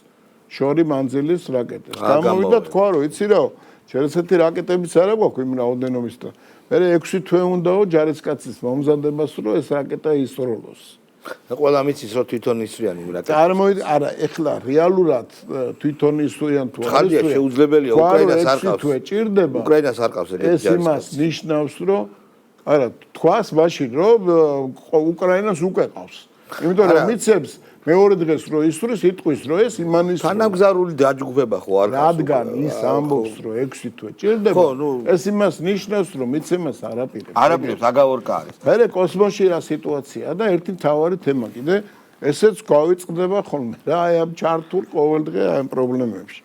[SPEAKER 2] შორი მანძილის რაკეტებს. გამოვიდა თქვა, რომ იცი რა, შეიძლება რაკეტებიც არ აქვს იმ რაოდენობის და მე 6 თვე უნდაო ჯარისკაცის მომზადებას, რომ ეს რაკეტა ისროლოს.
[SPEAKER 1] ყველა მიცის რომ თვითონ ისრიანი რაკეტა.
[SPEAKER 2] არა, ეხლა რეალურად თვითონ ისრიან თუ არ
[SPEAKER 1] ისრიან. შეუძლებელია უკრაინას არ ყავს.
[SPEAKER 2] ჭირდება.
[SPEAKER 1] უკრაინას არ ყავს ეგეთი
[SPEAKER 2] ეს იმას ნიშნავს, რომ არა, თქვას მაშინ რომ უკრაინას უკვე ყავს. იმიტომ რომ მიცემს მეორე დღეს რომ ისროს იტყვის რომ ეს იმანის
[SPEAKER 1] თანამგზავრული დაჯგუფება ხო არ ყავს.
[SPEAKER 2] რადგან ის ამბობს რომ 6 თვე ჭირდება, ეს იმას ნიშნავს რომ მიცემას არაპირებს.
[SPEAKER 1] არაპირებს აგაორკა არის.
[SPEAKER 2] მე კოსმოსში რა სიტუაცია და ერთი თავარი თემა კიდე ესეც გვავიწყდება ხოლმე რა აი ამ ჩართულ ყოველდღე ამ პრობლემებში.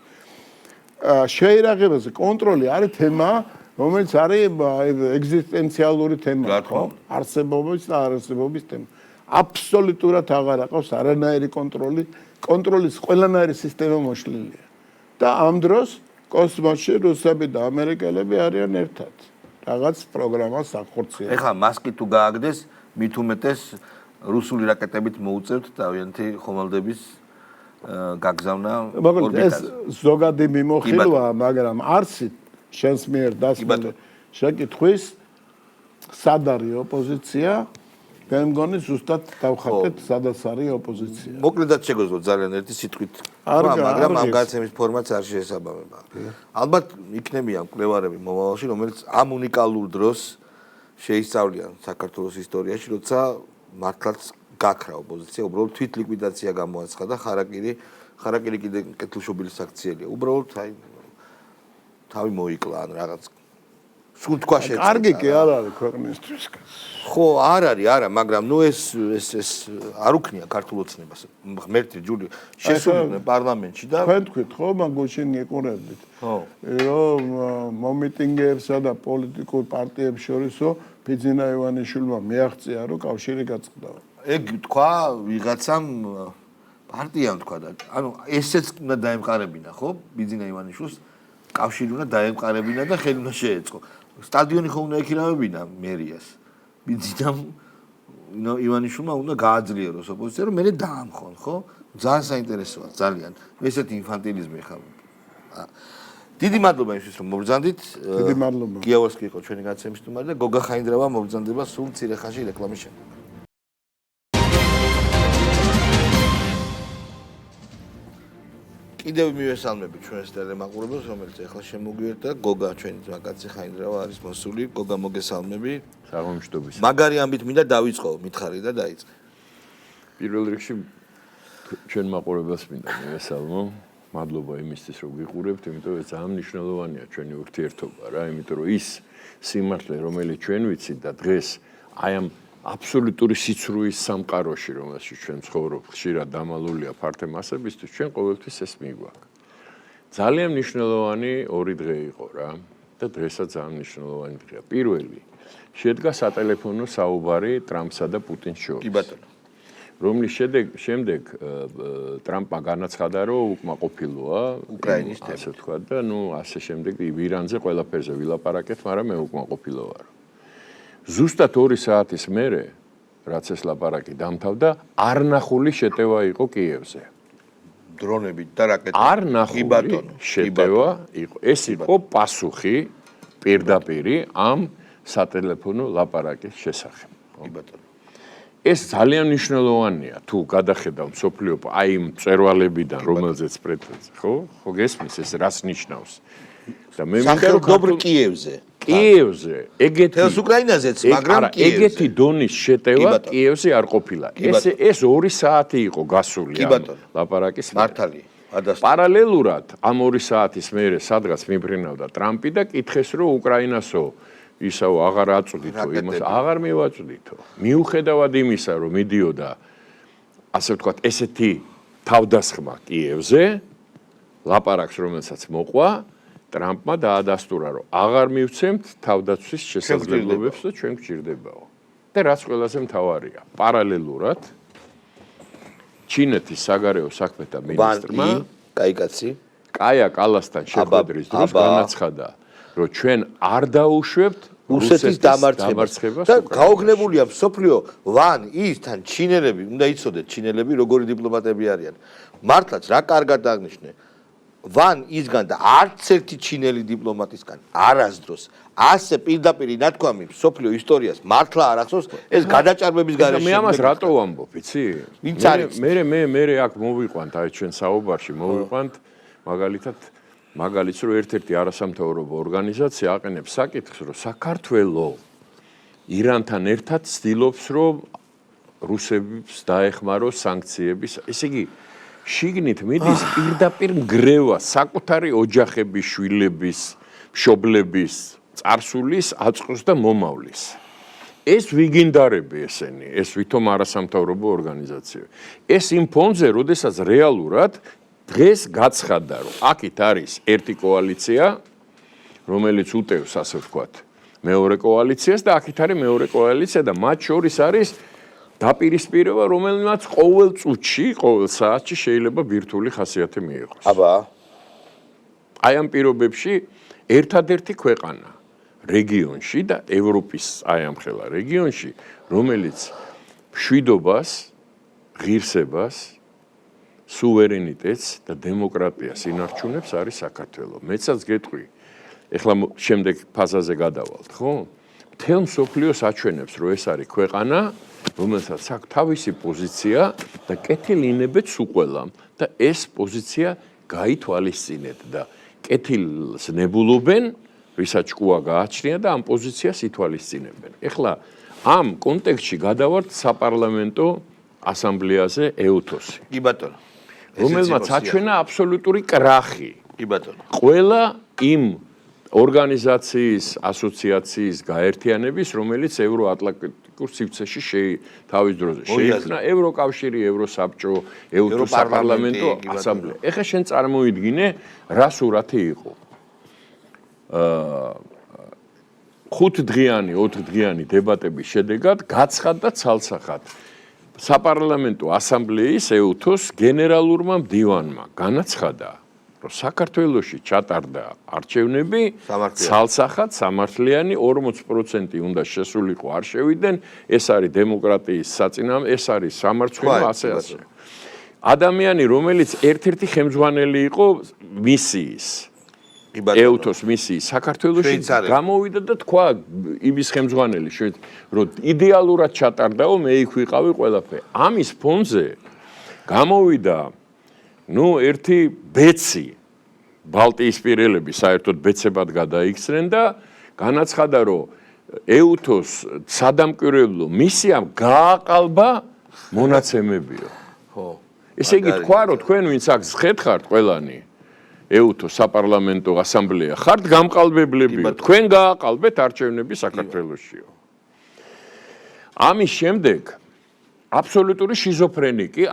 [SPEAKER 2] შეირაღებაზე კონტროლი არის თემა, რომელიც არის ეგზისტენციალური თემა, ხო? არსებობის და არარსებობის თემა. აბსოლუტურად აღარ აქვს არანაირი კონტროლი, კონტროლის ყველანაირი სისტემა მოშლილია. და ამ დროს კოსმოსში რუსები და ამერიკელები არიან ერთად. რაღაც პროგრამას ახორციელებენ.
[SPEAKER 1] ეხლა მასკი თუ გააგდეს, მით უმეტეს რუსული რაკეტებით მოუწევთ თავიანთი ხომალდების გაგზავნა ორბიტაზე.
[SPEAKER 2] ეს ზოგადი მიმოხილვაა, მაგრამ არსი შენს მიერ დასმული შეკითხვის სად არის ოპოზიცია? მე მგონი ზუსტად დავხატეთ სადაც არის ოპოზიცია.
[SPEAKER 1] მოკლედაც შეგვეძლო ძალიან ერთი სიტყვით. მაგრამ ამ გადაცემის ფორმატს არ შეესაბამება. ალბათ იქნებიან მკვლევარები მომავალში, რომელიც ამ უნიკალურ დროს შეისწავლიან საქართველოს ისტორიაში, როცა მართლაც გაქრა ოპოზიცია, უბრალოდ თვით ლიკვიდაცია გამოაცხადა, ხარაკირი კიდე კეთილშობილი საქციელია. უბრალოდ აი თავი მოიკლა ან რაღაც სულ თქვა შეწყდა.
[SPEAKER 2] კარგი კი არ არის ქვეყნისთვის.
[SPEAKER 1] ხო, არ არის, არა, მაგრამ ნუ ეს არ უქნია ქართულ ოცნებას. ღმერთი ჯული შესულიყვნენ პარლამენტში და
[SPEAKER 2] თქვენ თქვით ხო, მაგოშენ გიყურებდით.
[SPEAKER 1] ხო.
[SPEAKER 2] რომ მომიტინგეებსა და პოლიტიკურ პარტიებს შორისო ბიძინა ივანიშვილმა მიაღწია, რომ კავშირი გაწყდა.
[SPEAKER 1] ეგ თქვა ვიღაცამ პარტიამ თქვა და ანუ ესეც უნდა დაემყარებინა, ხო? ბიძინა ივანიშვილს კავშირი უნდა დაემყარებინა და ხელი უნდა შეეწყო. სტადიონი ხო უნდა ეკირავებინა მერიას. ბიძინამ ივანიშვილმა უნდა გააძლიეროს ოპოზიცია, რომ მე დაამხონ, ხო? ძალიან საინტერესოა, ძალიან. ესეთი ინფანტილიზმი ხა. დიდი მადლობა იმისთვის, რომ მობრძანდით.
[SPEAKER 2] დიდი მადლობა.
[SPEAKER 1] გიავასკი იყო ჩვენი გადაცემის სტუმარი და გოგა ხაინდრავა მობრძანდება სულ მცირე ხანში რეკლამის შემდეგ. კიდევ მივესალმები ჩვენს ტელემაყურებელს, რომელიც ახლა შემოგვიერთდა. გოგა ჩვენი ძმაკაცი ხაინდრავა არის მოსული. გოგა მოგესალმები.
[SPEAKER 3] საღამოშტობის.
[SPEAKER 1] მაგარი ამბით მინდა დავიწყო, მითხარი და დაიწყე.
[SPEAKER 3] პირველ რიგში ჩვენ მაყურებელს მინდა მივესალმო. მადლობა იმისთვის, რომ გიყურებთ, იმიტომ რომ ძალიან მნიშვნელოვანია ჩვენი ურთიერთობა რა, იმიტომ რომ ის სიმართლე, რომელიც ჩვენ ვიცით და დღეს აი ამ აბსოლუტური სიცრუის სამყაროში, რომელშიც ჩვენ ცხოვრობთ, ხშირად დამალულია ფართე მასებისთვის, ჩვენ ყოველთვის ეს მიგვაქვს. ძალიან მნიშვნელოვანი ორი დღე იყო რა და დღესაც ძალიან მნიშვნელოვანი დღეა. პირველი შედგა სატელეფონო საუბარი ტრამპსა და პუტინს შორის.
[SPEAKER 1] კი ბატონო.
[SPEAKER 3] რომლის შემდეგ ტრამპმა განაცხადა, რომ უკმაყოფილოა უკრაინის თემა, ასე თქვა და ასე შემდეგ ირანზე ყველაფერზე ვილაპარაკეთ, მაგრამ მე უკმაყოფილო ვარ. ზუსტად 2 საათის მერე, რაც ეს ლაპარაკი დამთავრდა, არნახული შეტევა იყო კიევზე.
[SPEAKER 1] დრონებით და რაკეტებით.
[SPEAKER 3] არნახული შეტევა იყო. ეს იყო პასუხი პირდაპირი ამ სატელეფონო ლაპარაკის შესახებ.
[SPEAKER 1] კი ბატონო.
[SPEAKER 3] ეს ძალიან მნიშვნელოვანია თუ გადახედავ მსოფლიო აი იმ მწერვალებიდან რომელზეც პრეტენზია ხო გესმის ეს რას ნიშნავს და მე მინდა რომ
[SPEAKER 1] დობრ კიევზე
[SPEAKER 3] ეგეთი
[SPEAKER 1] თელს უკრაინაზეც მაგრამ კიევზე
[SPEAKER 3] ეგეთი დონის შეტევა კიევზე არ ყოფილა ეს 2 საათი იყო გასული ამ ლაპარაკის
[SPEAKER 1] მართალი
[SPEAKER 3] პარალელურად ამ 2 საათის მერე სადღაც მიფრინავდა ტრამპი და კითხეს რომ უკრაინასო ისაო აღარ აწვდითო იმას აღარ მივაწვდითო მიუხედავად იმისა რომ მიდიოდა ასე ვთქვათ ესეთი თავდასხმა კიევზე ლაპარაკს რომელსაც მოყვა ტრამპმა დაადასტურა რომ აღარ მივცემთ თავდაცვის შესაძლებლობებს და ჩვენ გვჭირდებაო და რაც ყველაზე მთავარია პარალელურად ჩინეთის საგარეო საქმეთა მინისტრმა კაია კალასთან შეხვედრის დროს განაცხადა რომ ჩვენ არ დაუშვებთ
[SPEAKER 1] რუსეთის დამარცხებას და გაოგნებულია მსოფლიო ვან ის თან ჩინელები უნდა იცოდეთ ჩინელები როგორი დიპლომატები არიან მართლაც რა კარგად აღნიშნე ვან ისგან და არც ერთი ჩინელი დიპლომატისგან არასდროს ასე პირდაპირ ნათქვამი მსოფლიო ისტორიას მართლა არ ახსოვს ეს გადაჭარბების გარეშე
[SPEAKER 3] მე ამას რატო ვამბობ იცი მე აქ მოვიყვანთ აი ჩვენ საუბარში მოვიყვანთ მაგალითად რომ ერთ-ერთი არასამთავრობო ორგანიზაცია აყენებს საკითხს, რომ საქართველო ირანთან ერთად ცდილობს, რომ რუსებს დაეხმაროს სანქციების, ესე იგი, შიგნით მიდის პირდაპირ მგრევა საკუთარი ოჯახების, შვილების, მშობლების, წარსულის, აწყოს და მომავლის. ეს ვიგინდარები ესენი, ეს ვითომ არასამთავრობო ორგანიზაციები. ეს იმ ფონზე, როდესაც რეალურად დღეს გაცხადდა, რომ აქეთ არის ერთი კოალიცია, რომელიც უტევს, ასე ვთქვათ, მეორე კოალიციას და აქეთ არის მეორე კოალიცია და მათ შორის არის დაპირისპირება, რომელმაც ყოველ წუთში, ყოველ საათში შეიძლება ბირთვული ხასიათი მიიღოს.
[SPEAKER 1] აბა.
[SPEAKER 3] აი ამ პირობებში ერთადერთი ქვეყანა რეგიონში და ევროპის აი ამ ხელა რეგიონში, რომელიც მშვიდობას, ღირსებას სუვერენიტეტს და დემოკრატიას ინარჩუნებს არის საქართველო. მეცაც გეტყვი. ეხლა შემდეგ ფაზაზე გადავალთ, ხო? მთელ მსოფლიოს აჩვენებს, რომ ეს არის ქვეყანა, რომელსაც აქვს თავისი პოზიცია და კეთილინებეც უყველამ და ეს პოზიცია გაითვალისწინეთ და კეთილს ნებულობენ, ვისაც ჭკუა გააჩნია და ამ პოზიციას ითვალისწინებენ. ეხლა ამ კონტექსტში გადავართ საპარლამენტო ასამბლეაზე ეუთოსი.
[SPEAKER 1] კი ბატონო.
[SPEAKER 3] რომელმაც აჩვენა აბსოლუტური კრახი.
[SPEAKER 1] კი ბატონო.
[SPEAKER 3] ყველა იმ ორგანიზაციის, ასოციაციის გაერთიანების, რომელიც ევროატლანტიკურ სივრცეში თავის დროზე შეიქმნა ევროკავშირი, ევროსაბჭო, ეუთოს საპარლამენტო ასამბლეა. ეხლა შენ წარმოიდგინე, რა სურათი იყო. 5დღიანი, 4დღიანი დებატების შედეგად გაცხადდა ცალსახად საპარლამენტო ასამბლეის ეუთოს გენერალურმა მდივანმა განაცხადა, რომ საქართველოში ჩატარდა არჩევნები ცალსახად სამართლიანი 40% უნდა შესულიყო არ შევიდნენ, ეს არის დემოკრატიის საწინააღმდეგო, ეს არის სამარცხვინო ასე. ადამიანი, რომელიც ერთ-ერთი ხელმძღვანელი იყო მისიის ეუთოს მისიის საქართველოში გამოვიდა და თქვა იმის ხელმძღვანელი რომ იდეალურად ჩატარდაო მე იქ ვიყავი ყველაფერი. ამის ფონზე გამოვიდა ერთი ბეცი ბალტიისპირელები საერთოდ ბეცებად გადაიქცნენ და განაცხადა რომ ეუთოს სადამკვირვებლო მისიამ გააყალბა მონაცემებიო. ხო. ესე იგი თქვა რომ თქვენ ვინც აქ ზღეთხართ ყველანი ეუთოს საპარლამენტო ასამბლეა ხართ გამყალბებლებიო თქვენ გააყალბეთ არჩევნები საქართველოშიო. ამის შემდეგ აბსოლუტური შიზოფრენიკი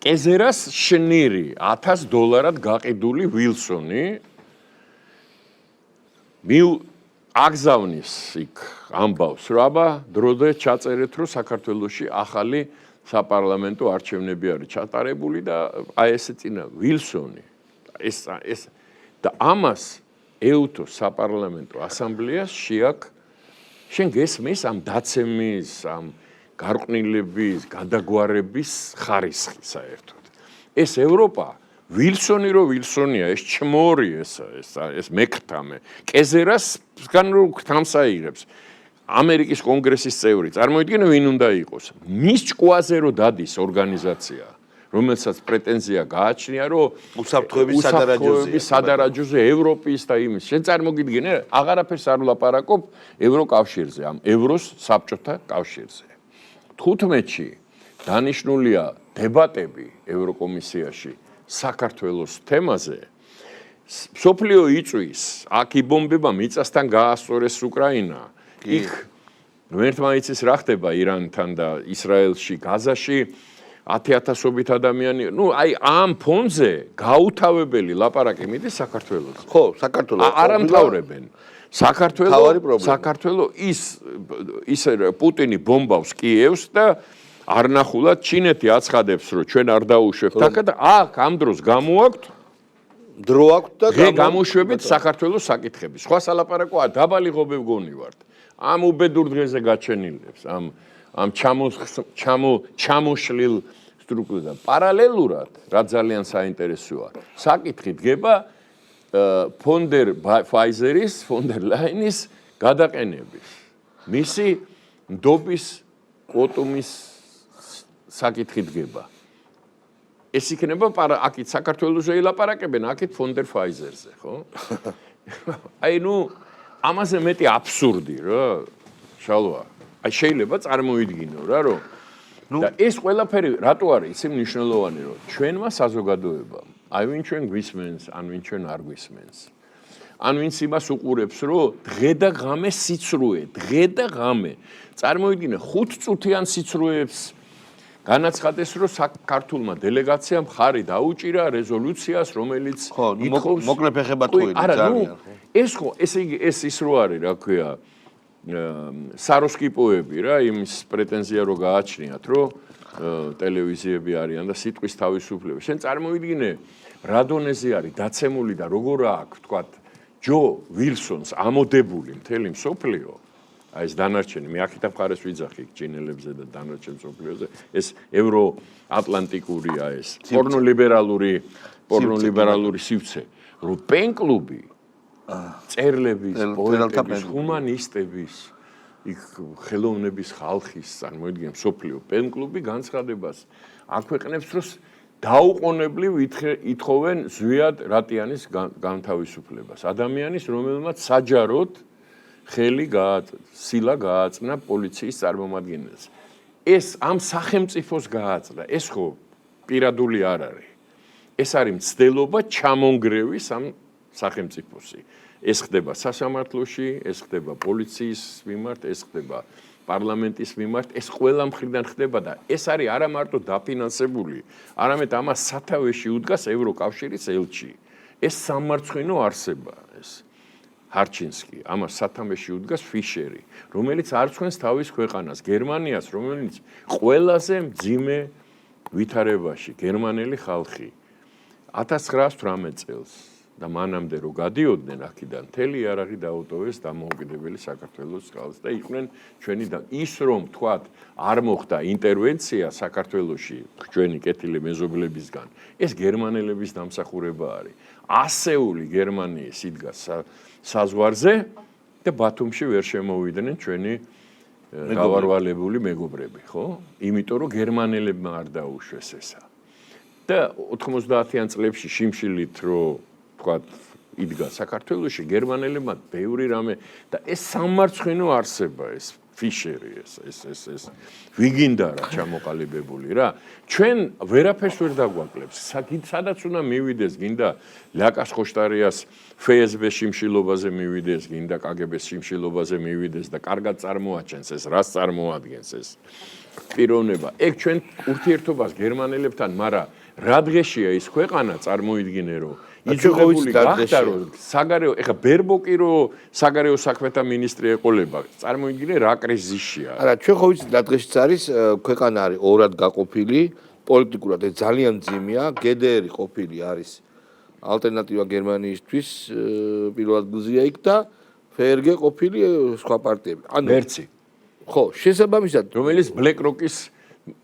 [SPEAKER 3] კეზერას შნირი $1000 გაყიდული ვილსონი აგზავნის იქ ამბავს რა აბა დროდე ჩაწერეთ რომ საქართველოში ახალი საპარლამენტო არჩევნები არის ჩატარებული და აი ესე წინა ვილსონი ეს და ამას ეუთო საპარლამენტო ასამბლეას შენ გესმის ამ დაცემის ამ გარყვნილების გადაგვარების ხარისხი საერთოდ ეს ევროპა ვილსონი რო ვილსონია ეს ჩმორი ეს მეკრთამე კეზერასგან რო თამსაიღებს ამერიკის კონგრესის წევრი წარმოიდგინე ვინ უნდა იყოს მის ჭკუაზე რო დადის ორგანიზაცია რომელსაც პრეტენზია გააჩნია რომ უსაფრთხოების სადარაჯოზე ევროპის და იმის შენ წარმოგიდგენე აღარაფერს არ ვლაპარაკობ ევროკავშირზე ამ ევროს საბჭოთა კავშირზე 15-ში დანიშნულია დებატები ევროკომისიაში საქართველოს თემაზე სოფლიო იწვის აქ იბომბება მიწასთან გაასწორეს უკრაინა იქ ერთმანეთის რა ხდება ირანთან და ისრაელში გაზაში 10,000-ობით ადამიანი ნუ აი ამ ფონზე გაუთავებელი ლაპარაკი მიდის საქართველოს
[SPEAKER 1] ხო საქართველოს
[SPEAKER 3] არ ამთავრებენ საქართველოს ის პუტინი ბომბავს კიევს და არნახულად ჩინეთი აცხადებს რომ ჩვენ არ დაუშვებთ აქ და აქ ამ დროს გამოაქვთ
[SPEAKER 1] დრო აქვთ და
[SPEAKER 3] გამოშვებით საქართველოს საკითხები სხვა სალაპარაკოა დაბალი ღობე ვგონი ვართ ამ უბედურ დღეზე გაჩენილებს ამ ჩამოშლილ სტრუქტურა პარალელურად რა ძალიან საინტერესოა საკითხი დგება ფონდერ ფაიზერის ფონდერ ლაინის გადაყენების მისი ნდობის კვოტუმის საკითხი დგება ეს იქნება აქეთ საქართველოსზე ილაპარაკებენ აქეთ ფონდერ ფაიზერზე ხო აი ნუ ამაზე მეტი აბსურდი რა შალვა აი შეიძლება წარმოიდგინო რა რომ და ეს ყველაფერი რატო არის ისე მნიშვნელოვანი რომ ჩვენმა საზოგადოებამ აი ვინ ჩვენ გვისმენს ან ვინ ჩვენ არ გვისმენს ან ვინც იმას უყურებს რომ დღე და ღამე სიცრუე დღე და ღამე წარმოიდგინე 5 წუთიან სიცრუეებს განაცხადეს რომ საქართველმა დელეგაციამ ხარი დაუჭირა რეზოლუციას რომელიც ითხოვს
[SPEAKER 1] მოკლე ფეხება თუ ძალიან
[SPEAKER 3] ეს ხო ესე იგი ეს ის რო არის რა ქვია საროსკიპოები რა იმის პრეტენზია რო გააჩნიათ რომ ტელევიზიები არიან და სიტყვის თავისუფლება შენ წარმოიდგინე რა დონეზე არის დაცემული და როგორ აქვს თქვათ ჯო ვილსონს ამოდებული მთელი მსოფლიო აი ეს დანარჩენი მე აქეთ მხარეს ვიძახი ჩინელებზე და დანარჩენ მსოფლიოზე ეს ევროატლანტიკურია ეს პორნოლიბერალური სივრცე რომ პენ-კლუბი წერლების პოეტების ჰუმანისტების იქ ხელოვნების ხალხის წარმოიდგინე მსოფლიო პენ-კლუბი განცხადებას აქვეყნებს რომ დაუყოვნებლივ ითხოვენ ზვიად რატიანის განთავისუფლებას ადამიანის რომელმაც საჯაროდ ხელი სილა გააწნა პოლიციის წარმომადგენელს ეს ამ სახელმწიფოს გააწნა ეს ხო პირადული არ არის ეს არის მცდელობა ჩამონგრევის ამ სახელმწიფოსი ეს ხდება სასამართლოში ეს ხდება პოლიციის მიმართ ეს ხდება პარლამენტის მიმართ ეს ყველა მხრიდან ხდება და ეს არის არა მარტო დაფინანსებული არამედ ამას სათავეში უდგას ევროკავშირის ელჩი ეს სამარცხვინო არსება ეს ჰარჩინსკი ამას სათავეში უდგას ფიშერი რომელიც არცხვენს თავის ქვეყანას გერმანიას რომელიც ყველაზე მძიმე ვითარებაში გერმანელი ხალხი 1918 წელს და მანამდე რო გადიოდნენ აქედან მთელი იარაღი დაუტოვეს დამოუკიდებელი საქართველოს ხალხს და იყვნენ ჩვენი და ის რომ თქვათ არ მოხდა ინტერვენცია საქართველოში ჩვენი კეთილი მეზობლებისგან ეს გერმანელების დამსახურება არის ასეული გერმანიის იდგა საზღვარზე და ბათუმში ვერ შემოვიდნენ ჩვენი გავარვალებული მეგობრები ხო იმიტომ რომ გერმანელებმა არ დაუშვეს ესა და 90-იან წლებში შიმშილით რო თქვათ იდგა საქართველოში გერმანელებმა ბევრი რამე და ეს სამარცხვინო არსება ეს ფიშერი ეს ვიგინდა რა ჩამოყალიბებული რა ჩვენ ვერაფერს ვერ დაგვაკლებს სადაც უნდა მივიდეს გინდა ლაკას ხოშტარიას FSB-ს შიმშილობაზე მივიდეს გინდა KGB-ს შიმშილობაზე მივიდეს და კარგად წარმოაჩენს ეს რას წარმოადგენს ეს პიროვნება ეგ ჩვენ ურთიერთობას გერმანელებთან მაგრამ რა დღეშია ის ქვეყანა წარმოიდგინე რომ იძულებული გახდა რომ საგარეო ეხა ბერბოკი რომ საგარეო საქმეთა მინისტრი ეყოლება წარმოიდგინე რა კრიზისია
[SPEAKER 1] არა ჩვენ ხო ვიცით რა დღეშიც არის ქვეყანა არის ორად გაყოფილი პოლიტიკურად ეს ძალიან ძიმია GDR ყოფილი არის ალტერნატივა გერმანიისთვის პირველად გზია იქ და FRG ყოფილი სხვა პარტიები ანუ
[SPEAKER 3] მერცი
[SPEAKER 1] ხო შესაბამისად
[SPEAKER 3] რომელიც BlackRock-ის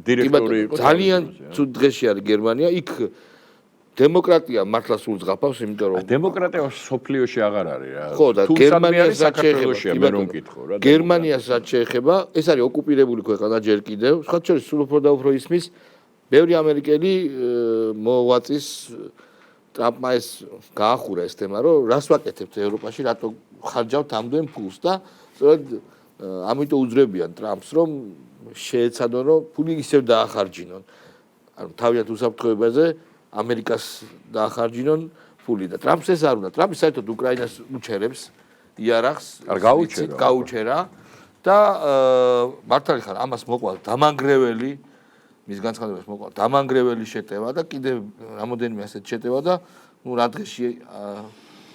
[SPEAKER 3] დირექტორი იყო
[SPEAKER 1] ძალიან ცუდ დღეში არის გერმანია იქ დემოკრატია მართლა სულ ზღაპავს იმიტომ რომ
[SPEAKER 3] დემოკრატია სოფლიოში აღარ არის რა
[SPEAKER 1] ხო და გერმანიასაც
[SPEAKER 3] შეეხება
[SPEAKER 1] გერმანიასაც შეეხება ეს არის ოკუპირებული ქვეყანა ჯერ კიდევ სხვა შორის სულ უფრო და უფრო ისმის ბევრი ამერიკელი მოვაწის ტრამპმა ეს გაახურა ეს თემა რომ რას ვაკეთებთ ევროპაში რატო ხარჯავთ ამდენ ფულს და სწორედ ამიტომ უძრებიან ტრამპს რომ შეეცადონ რომ ფული ისევ დაახარჯინონ ანუ თავიანთ უსაფრთხოებაზე ამერიკას დაახარჯინონ ფული და ტრამპს ეს არ უნდა ტრამპი საერთოდ უკრაინას უჩერებს იარაღს გაუჩერა და მართალი ხარ ამას მოყვა დამანგრეველი მის განცხადებას მოყვა დამანგრეველი შეტევა და კიდევ რამოდენიმე ასეთ შეტევა და ნუ რა დღეში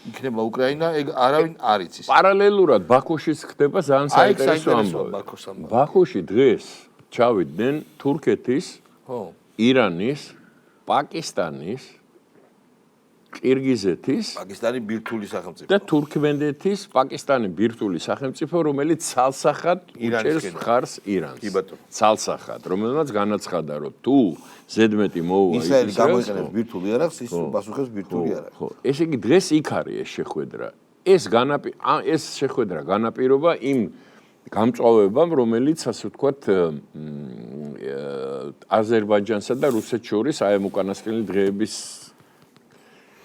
[SPEAKER 1] იქნება უკრაინა ეგ არავინ არ იცის
[SPEAKER 3] პარალელურად ბაქოშიც ხდება ძალიან საინტერესო ამბავი ბაქოში დღეს ჩავიდნენ თურქეთის
[SPEAKER 1] ხო
[SPEAKER 3] ირანის პაკისტანის ყირგიზეთის
[SPEAKER 1] პაკისტანი ბირთვული სახელმწიფო
[SPEAKER 3] და თურქმენეთის პაკისტანი ბირთვული სახელმწიფო რომელიც ცალსახად უჭერს მხარს ირანს ცალსახად რომელმაც განაცხადა რომ თუ ზედმეტი მოუვა
[SPEAKER 1] ისრაელი გამოიყენებს ბირთვულ იარაღს ის პასუხებს ბირთვულ იარაღს
[SPEAKER 3] ხო ესე იგი დღეს იქ არის ეს შეხვედრა ეს შეხვედრა განაპირობა იმ გამწვავებამ რომელიც ასე ვთქვათ აზერბაიჯანსა და რუსეთს შორის აი ამ უკანასკნელი დღეების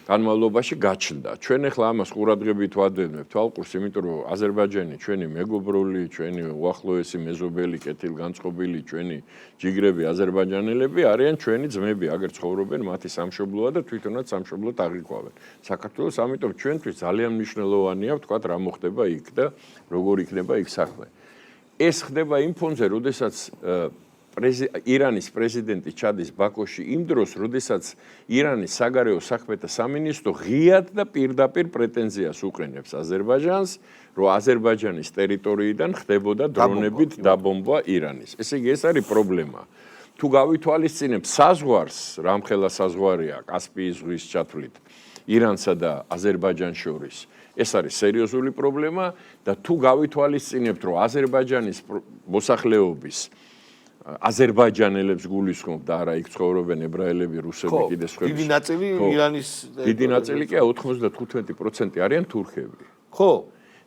[SPEAKER 3] განმავლობაში გაჩნდა. ჩვენ ახლა ამას ყურადღებით ვადევნებთ თვალყურს, იმიტომ რომ აზერბაიჯანი ჩვენი მეგობრული, ჩვენი უახლოესი მეზობელი, კეთილგანწყობილი, ჩვენი ჯიგრები აზერბაიჯანელები არიან ჩვენი ძმები, აგერ ცხოვრობენ მათი სამშობლოა და თვითონაც სამშობლოდ აღიქვავენ. საქართველოს ამიტომ ჩვენთვის ძალიან მნიშვნელოვანია ვთქვათ რა მოხდება იქ და როგორ იქნება იქ საქმე. ეს ხდება იმ ფონზე, როდესაც ირანის პრეზიდენტი ჩადის ბაქოში იმ დროს, როდესაც ირანის საგარეო საქმეთა სამინისტრო ღიად და პირდაპირ პრეტენზიას უყენებს აზერბაიჯანს, რომ აზერბაიჯანის ტერიტორიიდან ხდებოდა დრონებით დაბომბვა ირანის. ესე იგი, ეს არის პრობლემა. თუ გავითვალისწინებთ საზღვარს, რამხელა საზღვარია კასპიის ზღვის ჩათვლით ირანსა და აზერბაიჯანს შორის, ეს არის სერიოზული პრობლემა და თუ გავითვალისწინებთ, რომ აზერბაიჯანის მოსახლეობის აზერბაიჯანელებს გულისხმობ და არა იქ ცხოვრობენ ებრაელები, რუსები კიდე სხვები.
[SPEAKER 1] დიდი ნაწილი ირანის
[SPEAKER 3] დიდი ნაწილი კი 95% არიან თურქები.
[SPEAKER 1] ხო.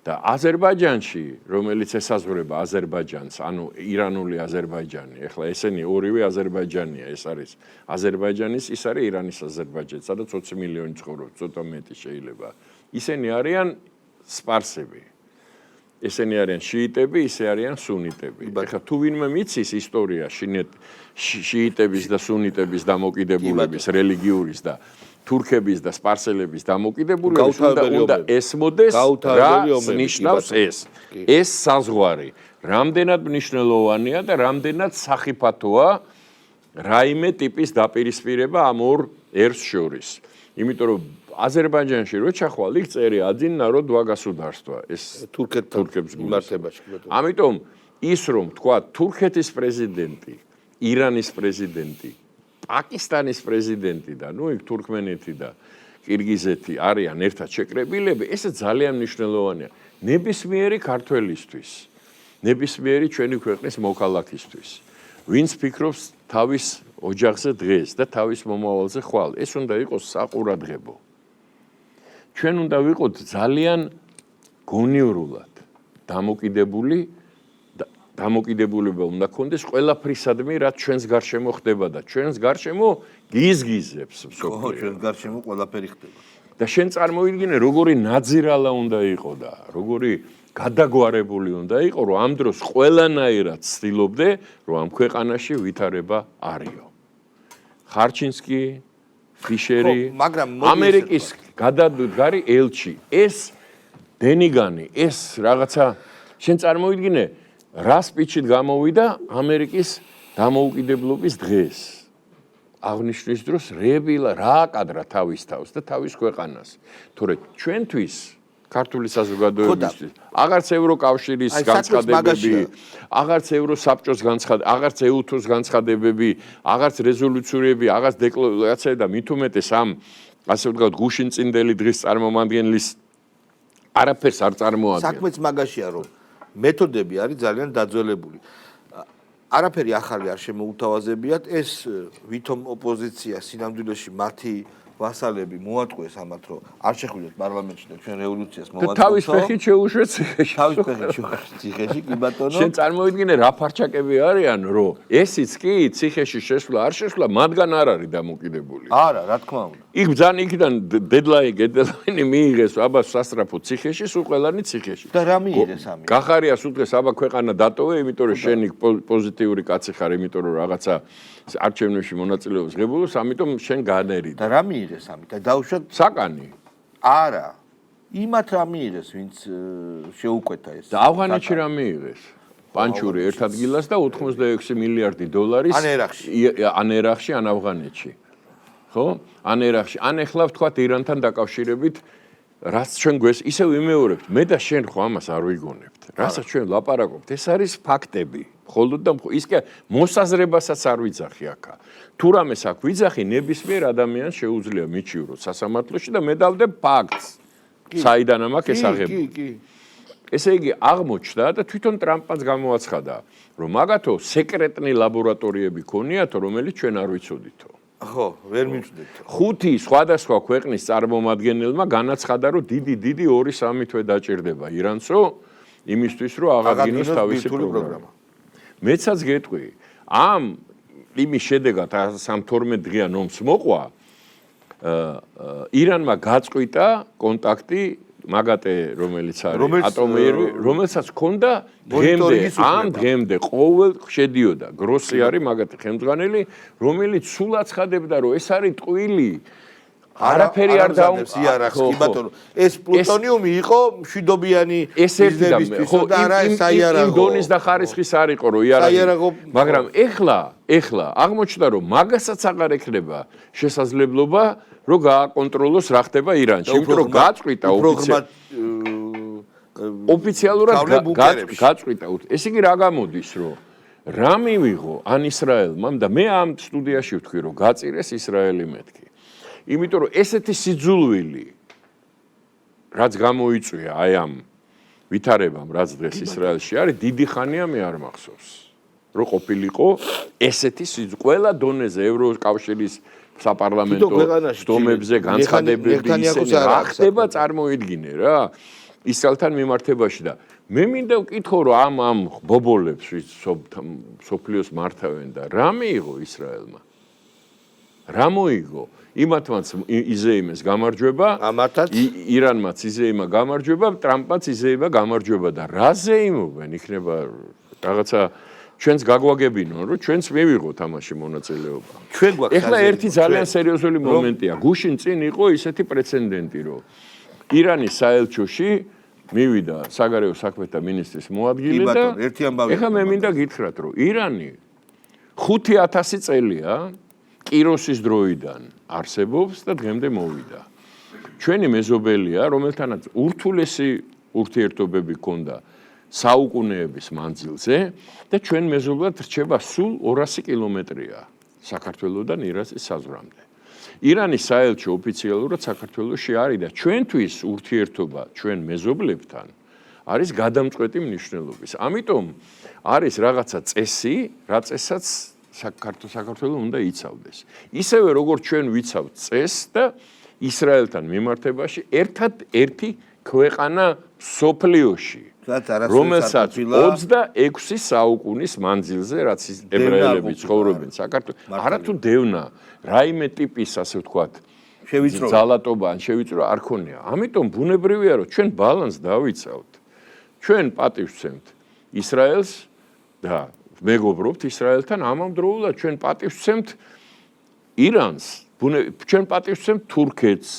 [SPEAKER 3] და აზერბაიჯანში, რომელიც ესაზღვრება აზერბაიჯანს, ანუ ირანული აზერბაიჯანი, ეხლა ესენი ორივე აზერბაიჯანია, ეს არის აზერბაიჯანის, ის არის ირანის აზერბაიჯანი, სადაც 20 მილიონი ცხოვრობს, ცოტა მეტი შეიძლება. ისინი არიან სპარსები. ესენი არიან შიიტები, ისე არიან სუნიტები. ეხლა თუ ვინმე მიცის ისტორია შიიტების და სუნიტების დამოკიდებულების, რელიგიურის და თურქების და სპარსელების დამოკიდებულების უნდა ესმოდეს რა ნიშნავს ეს. ეს საზღვარი რამდენად მნიშვნელოვანია და რამდენად სახიფათოა რაიმე ტიპის დაპირისპირება ამ ორ ერს შორის. იმიტომ რომ აზერბაიჯანში რო ჩახვალ იქ წერი один народ два государства ეს თურქებს მიმართებაში. ამიტომ ის რომ თქვა თურქეთის პრეზიდენტი, ირანის პრეზიდენტი, პაკისტანის პრეზიდენტი და ნუ იქ თურქმენეთი და ყირგიზეთი არიან ერთად შეკრებილები, ესე ძალიან მნიშვნელოვანია ნებისმიერი ქართველისთვის, ნებისმიერი ჩვენი ქვეყნის მოქალაქისთვის. ვინც ფიქრობს თავის ოჯახზე დღეს და თავის მომავალზე ხვალ, ეს უნდა იყოს საყურადღებო. ჩვენ უნდა ვიყოთ ძალიან გონიურულად დამოკიდებული და დამოკიდებულება უნდა ქონდეს ყველაფრისადმი, რაც ჩვენს გარშემო ხდება და ჩვენს გარშემო გიზგიზებს მსოფლიო.
[SPEAKER 1] ხო, ჩვენს გარშემო ყველაფერი ხდება.
[SPEAKER 3] და შენ წარმოიდგინე, როგორი ნაძირალა უნდა იყო და როგორი გადაგვარებული უნდა იყო, რომ ამ დროს ყველანაირად ცდილობდე, რომ ამ ქვეყანაში ვითარება არიო. ხარჩინსკი, ფიშერი, ამერიკის გადადგარი ელჩი, ეს დენიგანი, ეს რაღაცა შენ წარმოვიდგინე, რა სპიჩით გამოვიდა ამერიკის დამოუკიდებლობის დღეს. აღნიშნვის დროს რებილა რა აკადრა თავის თავს და თავის ქვეყანას. თორე ჩვენთვის ქართული საზოგადოებისთვის აღარც ევროკავშირის განცხადებები, აღარც ევროსაბჭოს განცხადებები, აღარც EUTO-ს განცხადებები, აღარც რეზოლუციები, აღარც დეკლარაციები და მით უმეტეს ამ ასე ვთქვათ გუშინწინდელი დღის წარმომადგენლის არაფერს არ წარმოადგენს.
[SPEAKER 1] საქმეც მაგაშია, რომ მეთოდები არის ძალიან დაძველებული. არაფერი ახალი არ შემოუთავაზებიათ, ეს ვითომ ოპოზიცია სინამდვილეში მათი ვასალები მოატყვეს ამათ, რომ არ შეხვიდეთ პარლამენტში და ჩვენ რევოლუციას მოვაწყობთ.
[SPEAKER 3] თავის ფეხით შეუშვეთ ციხეში.
[SPEAKER 1] თავის ფეხით შეუშვეთ ციხეში, კი ბატონო.
[SPEAKER 3] შენ წარმოიდგინე რა ფარჩაკები არიან, რომ ესიც კი ციხეში შესვლა არ შესვლა მათგან არ არის დამოკიდებული.
[SPEAKER 1] არა, რა თქმა უნდა.
[SPEAKER 3] იქ ბძანი იქიდან დედლაინი მიიღეს აბა სასტრაფო ციხეში, სულ ყველანი ციხეში.
[SPEAKER 1] და რა მიიღეს ამით?
[SPEAKER 3] გახარიას უთხრეს აბა ქვეყანა დატოვე, იმიტომ რომ შენ იქ პოზიტიური კაცი ხარ, იმიტომ რომ რაღაცა არჩევნებში მონაწილეობს ღებულობს, ამიტომ შენ განერიდე.
[SPEAKER 1] და რა მიიღეს ამით? და დაუშვათ
[SPEAKER 3] საკანი.
[SPEAKER 1] არა. იმათ რა მიიღეს, ვინც შეუკვეთა ეს.
[SPEAKER 3] და ავღანეთში რა მიიღეს? პანჩური ერთ ადგილას და 86 მილიარდი დოლარის ან ერახში, ან ავღანეთში. ხო? ან ერახში, ან ეხლა ვთქვათ ირანთან დაკავშირებით, რაც ჩვენ გვეს ისევ იმეორებთ, მე და შენ ხო ამას არ ვიგონებთ. რასაც ჩვენ ლაპარაკობთ, ეს არის ფაქტები. მხოლოდ და ის კი მოსაზრებასაც არ ვიძახი აქა. თუ რამეს აქ ვიძახი, ნებისმიერ ადამიანს შეუძლია მიჩივროს სასამართლოში და მე დავდებ ფაქტს. საიდან ამაქვს ეს აღება?
[SPEAKER 1] კი.
[SPEAKER 3] ესე იგი აღმოჩნდა და თვითონ ტრამპმაც გამოაცხადა, რომ მაგათო სეკრეტნი ლაბორატორიები ქონიათო, რომელიც ჩვენ არ ვიცოდითო.
[SPEAKER 1] ხო, ვერ მივხვდით.
[SPEAKER 3] 5 სხვადასხვა ქვეყნის წარმომადგენელმა განაცხადა, რომ დიდი 2-3 თვე დაჭირდება ირანსო იმისთვის, რომ აღადგინოს თავისი პროგრამა. მეცაც გეტყვი, ამ იმის შედეგად 112 დღიან ომს მოყვა, ირანმა გაწყვიტა კონტაქტი მაგატე რომელიც არის ატომიერი, რომელსაც ჰქონდა დღემდე ყოველ შედიოდა. გროსი არის მაგათი ხელმძღვანელი, რომელიც სულ აცხადებდა, რომ ეს არის ტყვილი. არაფერი არ
[SPEAKER 1] დაუმზადებს იარაღს, კი ბატონო. ეს პლუტონიუმი იყო მშვიდობიანი
[SPEAKER 3] მიზნებისთვის და არა საიარაღო. იმ დონის და ხარისხის არ იყო, რომ იარაღი. მაგრამ ეხლა აღმოჩნდა, რომ მაგასაც აღარ ექნება შესაძლებლობა, რომ გააკონტროლოს რა ხდება ირანში. იმიტომ რომ გაწყვიტა ოფიციალურად გაწყვიტა. ესე იგი რა გამოდის, რომ რა მივიღო ან ისრაელმა და მე ამ სტუდიაში ვთქვი, რომ გაწირეს ისრაელი მეთქი. იმიტომ რომ ესეთი სიძულვილი რაც გამოიწვია აი ამ ვითარებამ, რაც დღეს ისრაელში არის, დიდი ხანია მე არ მახსოვს. რომ ყოფილიყო ესეთი ყველა დონეზე ევროკავშირის საპარლამენტო სტომებზე განცხადებები ისინი რა ხდება წარმოიდგინე რა ისრაელთან მიმართებაში და მე მინდა ვკითხო რომ ამ ბობოლებს სოფლიოს მართავენ და რა მიიღო ისრაელმა რა მოიგო იმათმაც იზეიმეს გამარჯვება ირანმაც იზეიმა გამარჯვება ტრამპმაც იზეიმა გამარჯვება და რა ზეიმობენ იქნება რაღაცა ჩვენს გაგვაგებინონ რომ ჩვენც მივიღოთ ამაში მონაწილეობა. ჩვენ გვაქვს ეხლა ერთი ძალიან სერიოზული მომენტია. გუშინ წინ იყო ისეთი პრეცედენტი რომ ირანის საელჩოში მივიდა საგარეო საქმეთა მინისტრის მოადგილე და ეხლა მე მინდა გითხრათ რომ ირანი 5000 წელია კიროსის დროიდან არსებობს და დღემდე მოვიდა. ჩვენი მეზობელია რომელთანაც ურთულესი ურთიერთობები ჰქონდა საუკუნეების მანძილზე და ჩვენ მეზობლად რჩება სულ 200 კილომეტრია საქართველოსდან ირანის საზღვრამდე. ირანის საელჩო ოფიციალურად საქართველოში არის და ჩვენთვის ურთიერთობა ჩვენ მეზობლებთან არის გადამწყვეტი მნიშვნელობის. ამიტომ არის რაღაცა წესი, რა წესაც საქართველოს უნდა იცავდეს. ისევე როგორც ჩვენ ვიცავთ წესს და ისრაელთან მიმართებაში ერთადერთი ქვეყანა სოფლიოში რომელსაც 26 საუკუნის მანძილზე რაც ებრაელები ცხოვრობენ საქართველოს არათუ დევნა რაიმე ტიპის ასე ვთქვათ ძალატობა ან შევიწრო არ ქონია. ამიტომ ბუნებრივია რომ ჩვენ ბალანსს დავიცავთ. ჩვენ პატივს ვცემთ ისრაელს და მეგობრობთ ისრაელთან, ამავდროულად ჩვენ პატივს ვცემთ ირანს, ჩვენ პატივს ვცემთ თურქეთს,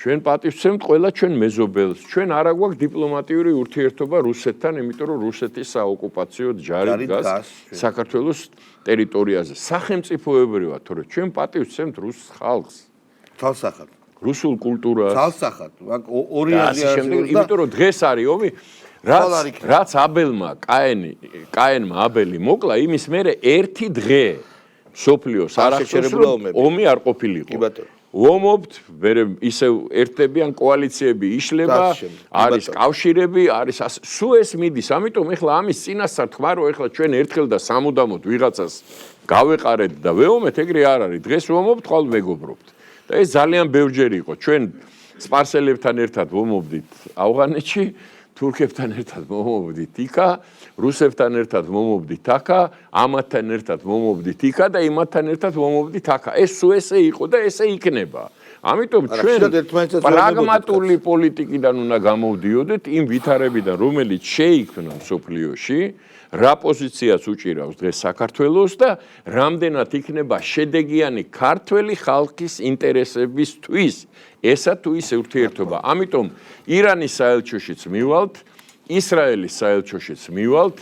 [SPEAKER 3] ჩვენ პატივს ვცემთ ყველა ჩვენ მეზობელს, ჩვენ არ აგვაქვს დიპლომატიური ურთიერთობა რუსეთთან, იმიტომ რომ რუსეთის საოკუპაციო ჯარი დგას საქართველოს ტერიტორიაზე. სახელმწიფოებრივად, თორე ჩვენ პატივს ვცემთ რუს ხალხს.
[SPEAKER 1] თვალსახად.
[SPEAKER 3] რუსულ კულტურას.
[SPEAKER 1] თვალსახად. ორი აზიარსი.
[SPEAKER 3] იმიტომ რომ დღეს არის ომი, რაც აბელმა, კაენმა აბელი მოკლა, იმის მერე ერთი დღე სოფლიოს არ ახსოვს რომ ომი არ ყოფილიყო.
[SPEAKER 1] კი ბატონო.
[SPEAKER 3] ომობთ, მერე ისევ ერთებიან კოალიციები იშლება, არის კავშირები, არის სულ ეს მიდის, ამიტომ ეხლა ამის წინასწარ თქვა რომ ეხლა ჩვენ ერთხელ და სამუდამოდ ვიღაცას გავეყარეთ და ვეომეთ, ეგრე არ არის. დღეს ვომობთ, ხვალ მეგობრობთ. და ეს ძალიან ბევრჯერ იყო. ჩვენ სპარსელებთან ერთად ვომობდით ავღანეთში, თურქებთან ერთად მომობდით იქა, რუსებთან ერთად მომობდით აქა, ამათთან ერთად მომობდით იქა და იმათთან ერთად მომობდით აქა. ეს სულ ესე იყო და ესე იქნება. ამიტომ ჩვენ პრაგმატული პოლიტიკიდან უნდა გამოვდიოდეთ იმ ვითარებიდან, რომელიც შეიქმნა მსოფლიოში, რა პოზიციას უჭირავს დღეს საქართველოს და რამდენად იქნება შედეგიანი ქართველი ხალხის ინტერესებისთვის ესა თუ ის ურთიერთობა. ამიტომ ირანის საელჩოშიც მივალთ, ისრაელის საელჩოშიც მივალთ,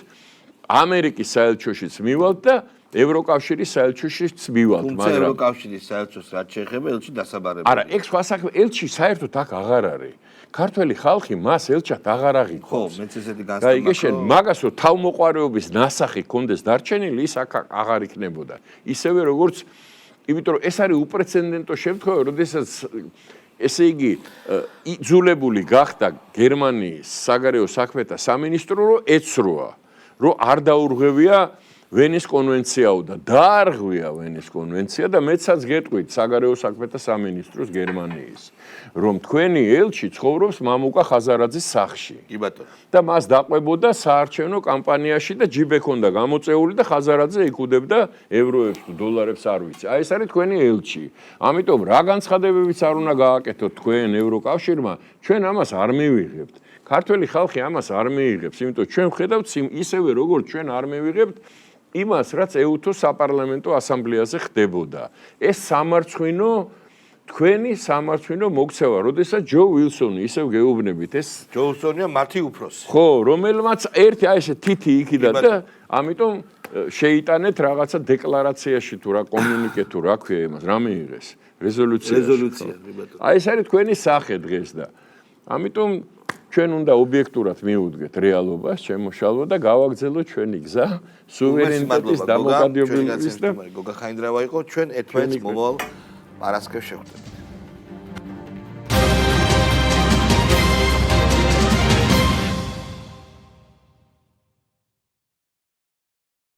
[SPEAKER 3] ამერიკის საელჩოშიც მივალთ და ევროკავშირის საელჩოშიც მივალთ,
[SPEAKER 1] მაგრამ ევროკავშირის საელჩოს რაც შეეხება ელჩი დასაბარებია.
[SPEAKER 3] არა, ეგ სხვა საქმე, ელჩი საერთოდ აქ აღარ არის. ქართველი ხალხი მას ელჩად აღარ აღიქვამს.
[SPEAKER 1] ხო, მეც ესეთი განსხვავება.
[SPEAKER 3] და იგე შენ მაგას რომ თავმოყარეობის ნასახი კონდეს დარჩენილი, ის აქ აღარ იქნებოდა. ისევე როგორც, იმიტომ რომ ეს არის უპრეცედენტო შემთხვევა, როდესაც ესე იგი იძულებული გახდა გერმანიის საგარეო საქმეთა სამინისტრო რომ ეცროა, რომ არ დაურღვევია ვენის კონვენციაო და დაარღვია ვენის კონვენცია და მეცაც გეტყვით საგარეო საქმეთა სამინისტროს გერმანიის, რომ თქვენი ელჩი ცხოვრობს მამუკა ხაზარაძის სახლში.
[SPEAKER 1] კი ბატონო.
[SPEAKER 3] და მას დაყვებოდა საარჩევნო კამპანიაში და ჯიბ ექონდა გამოწეული და ხაზარაძე ეკუდებდა ევროებს თუ დოლარებს არ ვიცი. აი ეს არის თქვენი ელჩი. ამიტომ რა განცხადებებიც არ უნდა გააკეთოთ თქვენ ევროკავშირმა, ჩვენ ამას არ მივიღებთ. ქართველი ხალხი ამას არ მიიღებს, იმიტომ ჩვენ ვხედავთ ისევე როგორც ჩვენ არ მივიღებთ იმას, რაც ეუთო საპარლამენტო ასამბლეაზე ხდებოდა. ეს სამარცხვინო თქვენი სამარცხვინო მოქცევა, როდესაც ჯო უილსონი ისევ გეუბნებით, ეს
[SPEAKER 1] ჯო უილსონია მათი უფროსი.
[SPEAKER 3] ხო, რომელმაც ერთი აი ესე თითი იქიდა და ამიტომ შეიტანეთ რაღაცა დეკლარაციაში თუ რა კომუნიკე თუ რა ქვია იმას, რა მიიღეს? რეზოლუცია. აი ეს არის თქვენი სახე დღეს და ამიტომ ჩვენ უნდა ობიექტურად მიუდგეთ რეალობას, შემოშალვა და გავაგრძელოთ ჩვენი გზა სუვერენიტეტის დამოკიდებულების და
[SPEAKER 1] გოგა ხაინდრავა იყო ჩვენ ერთმანეთს მომავალ პარასკევს შევხვდებით.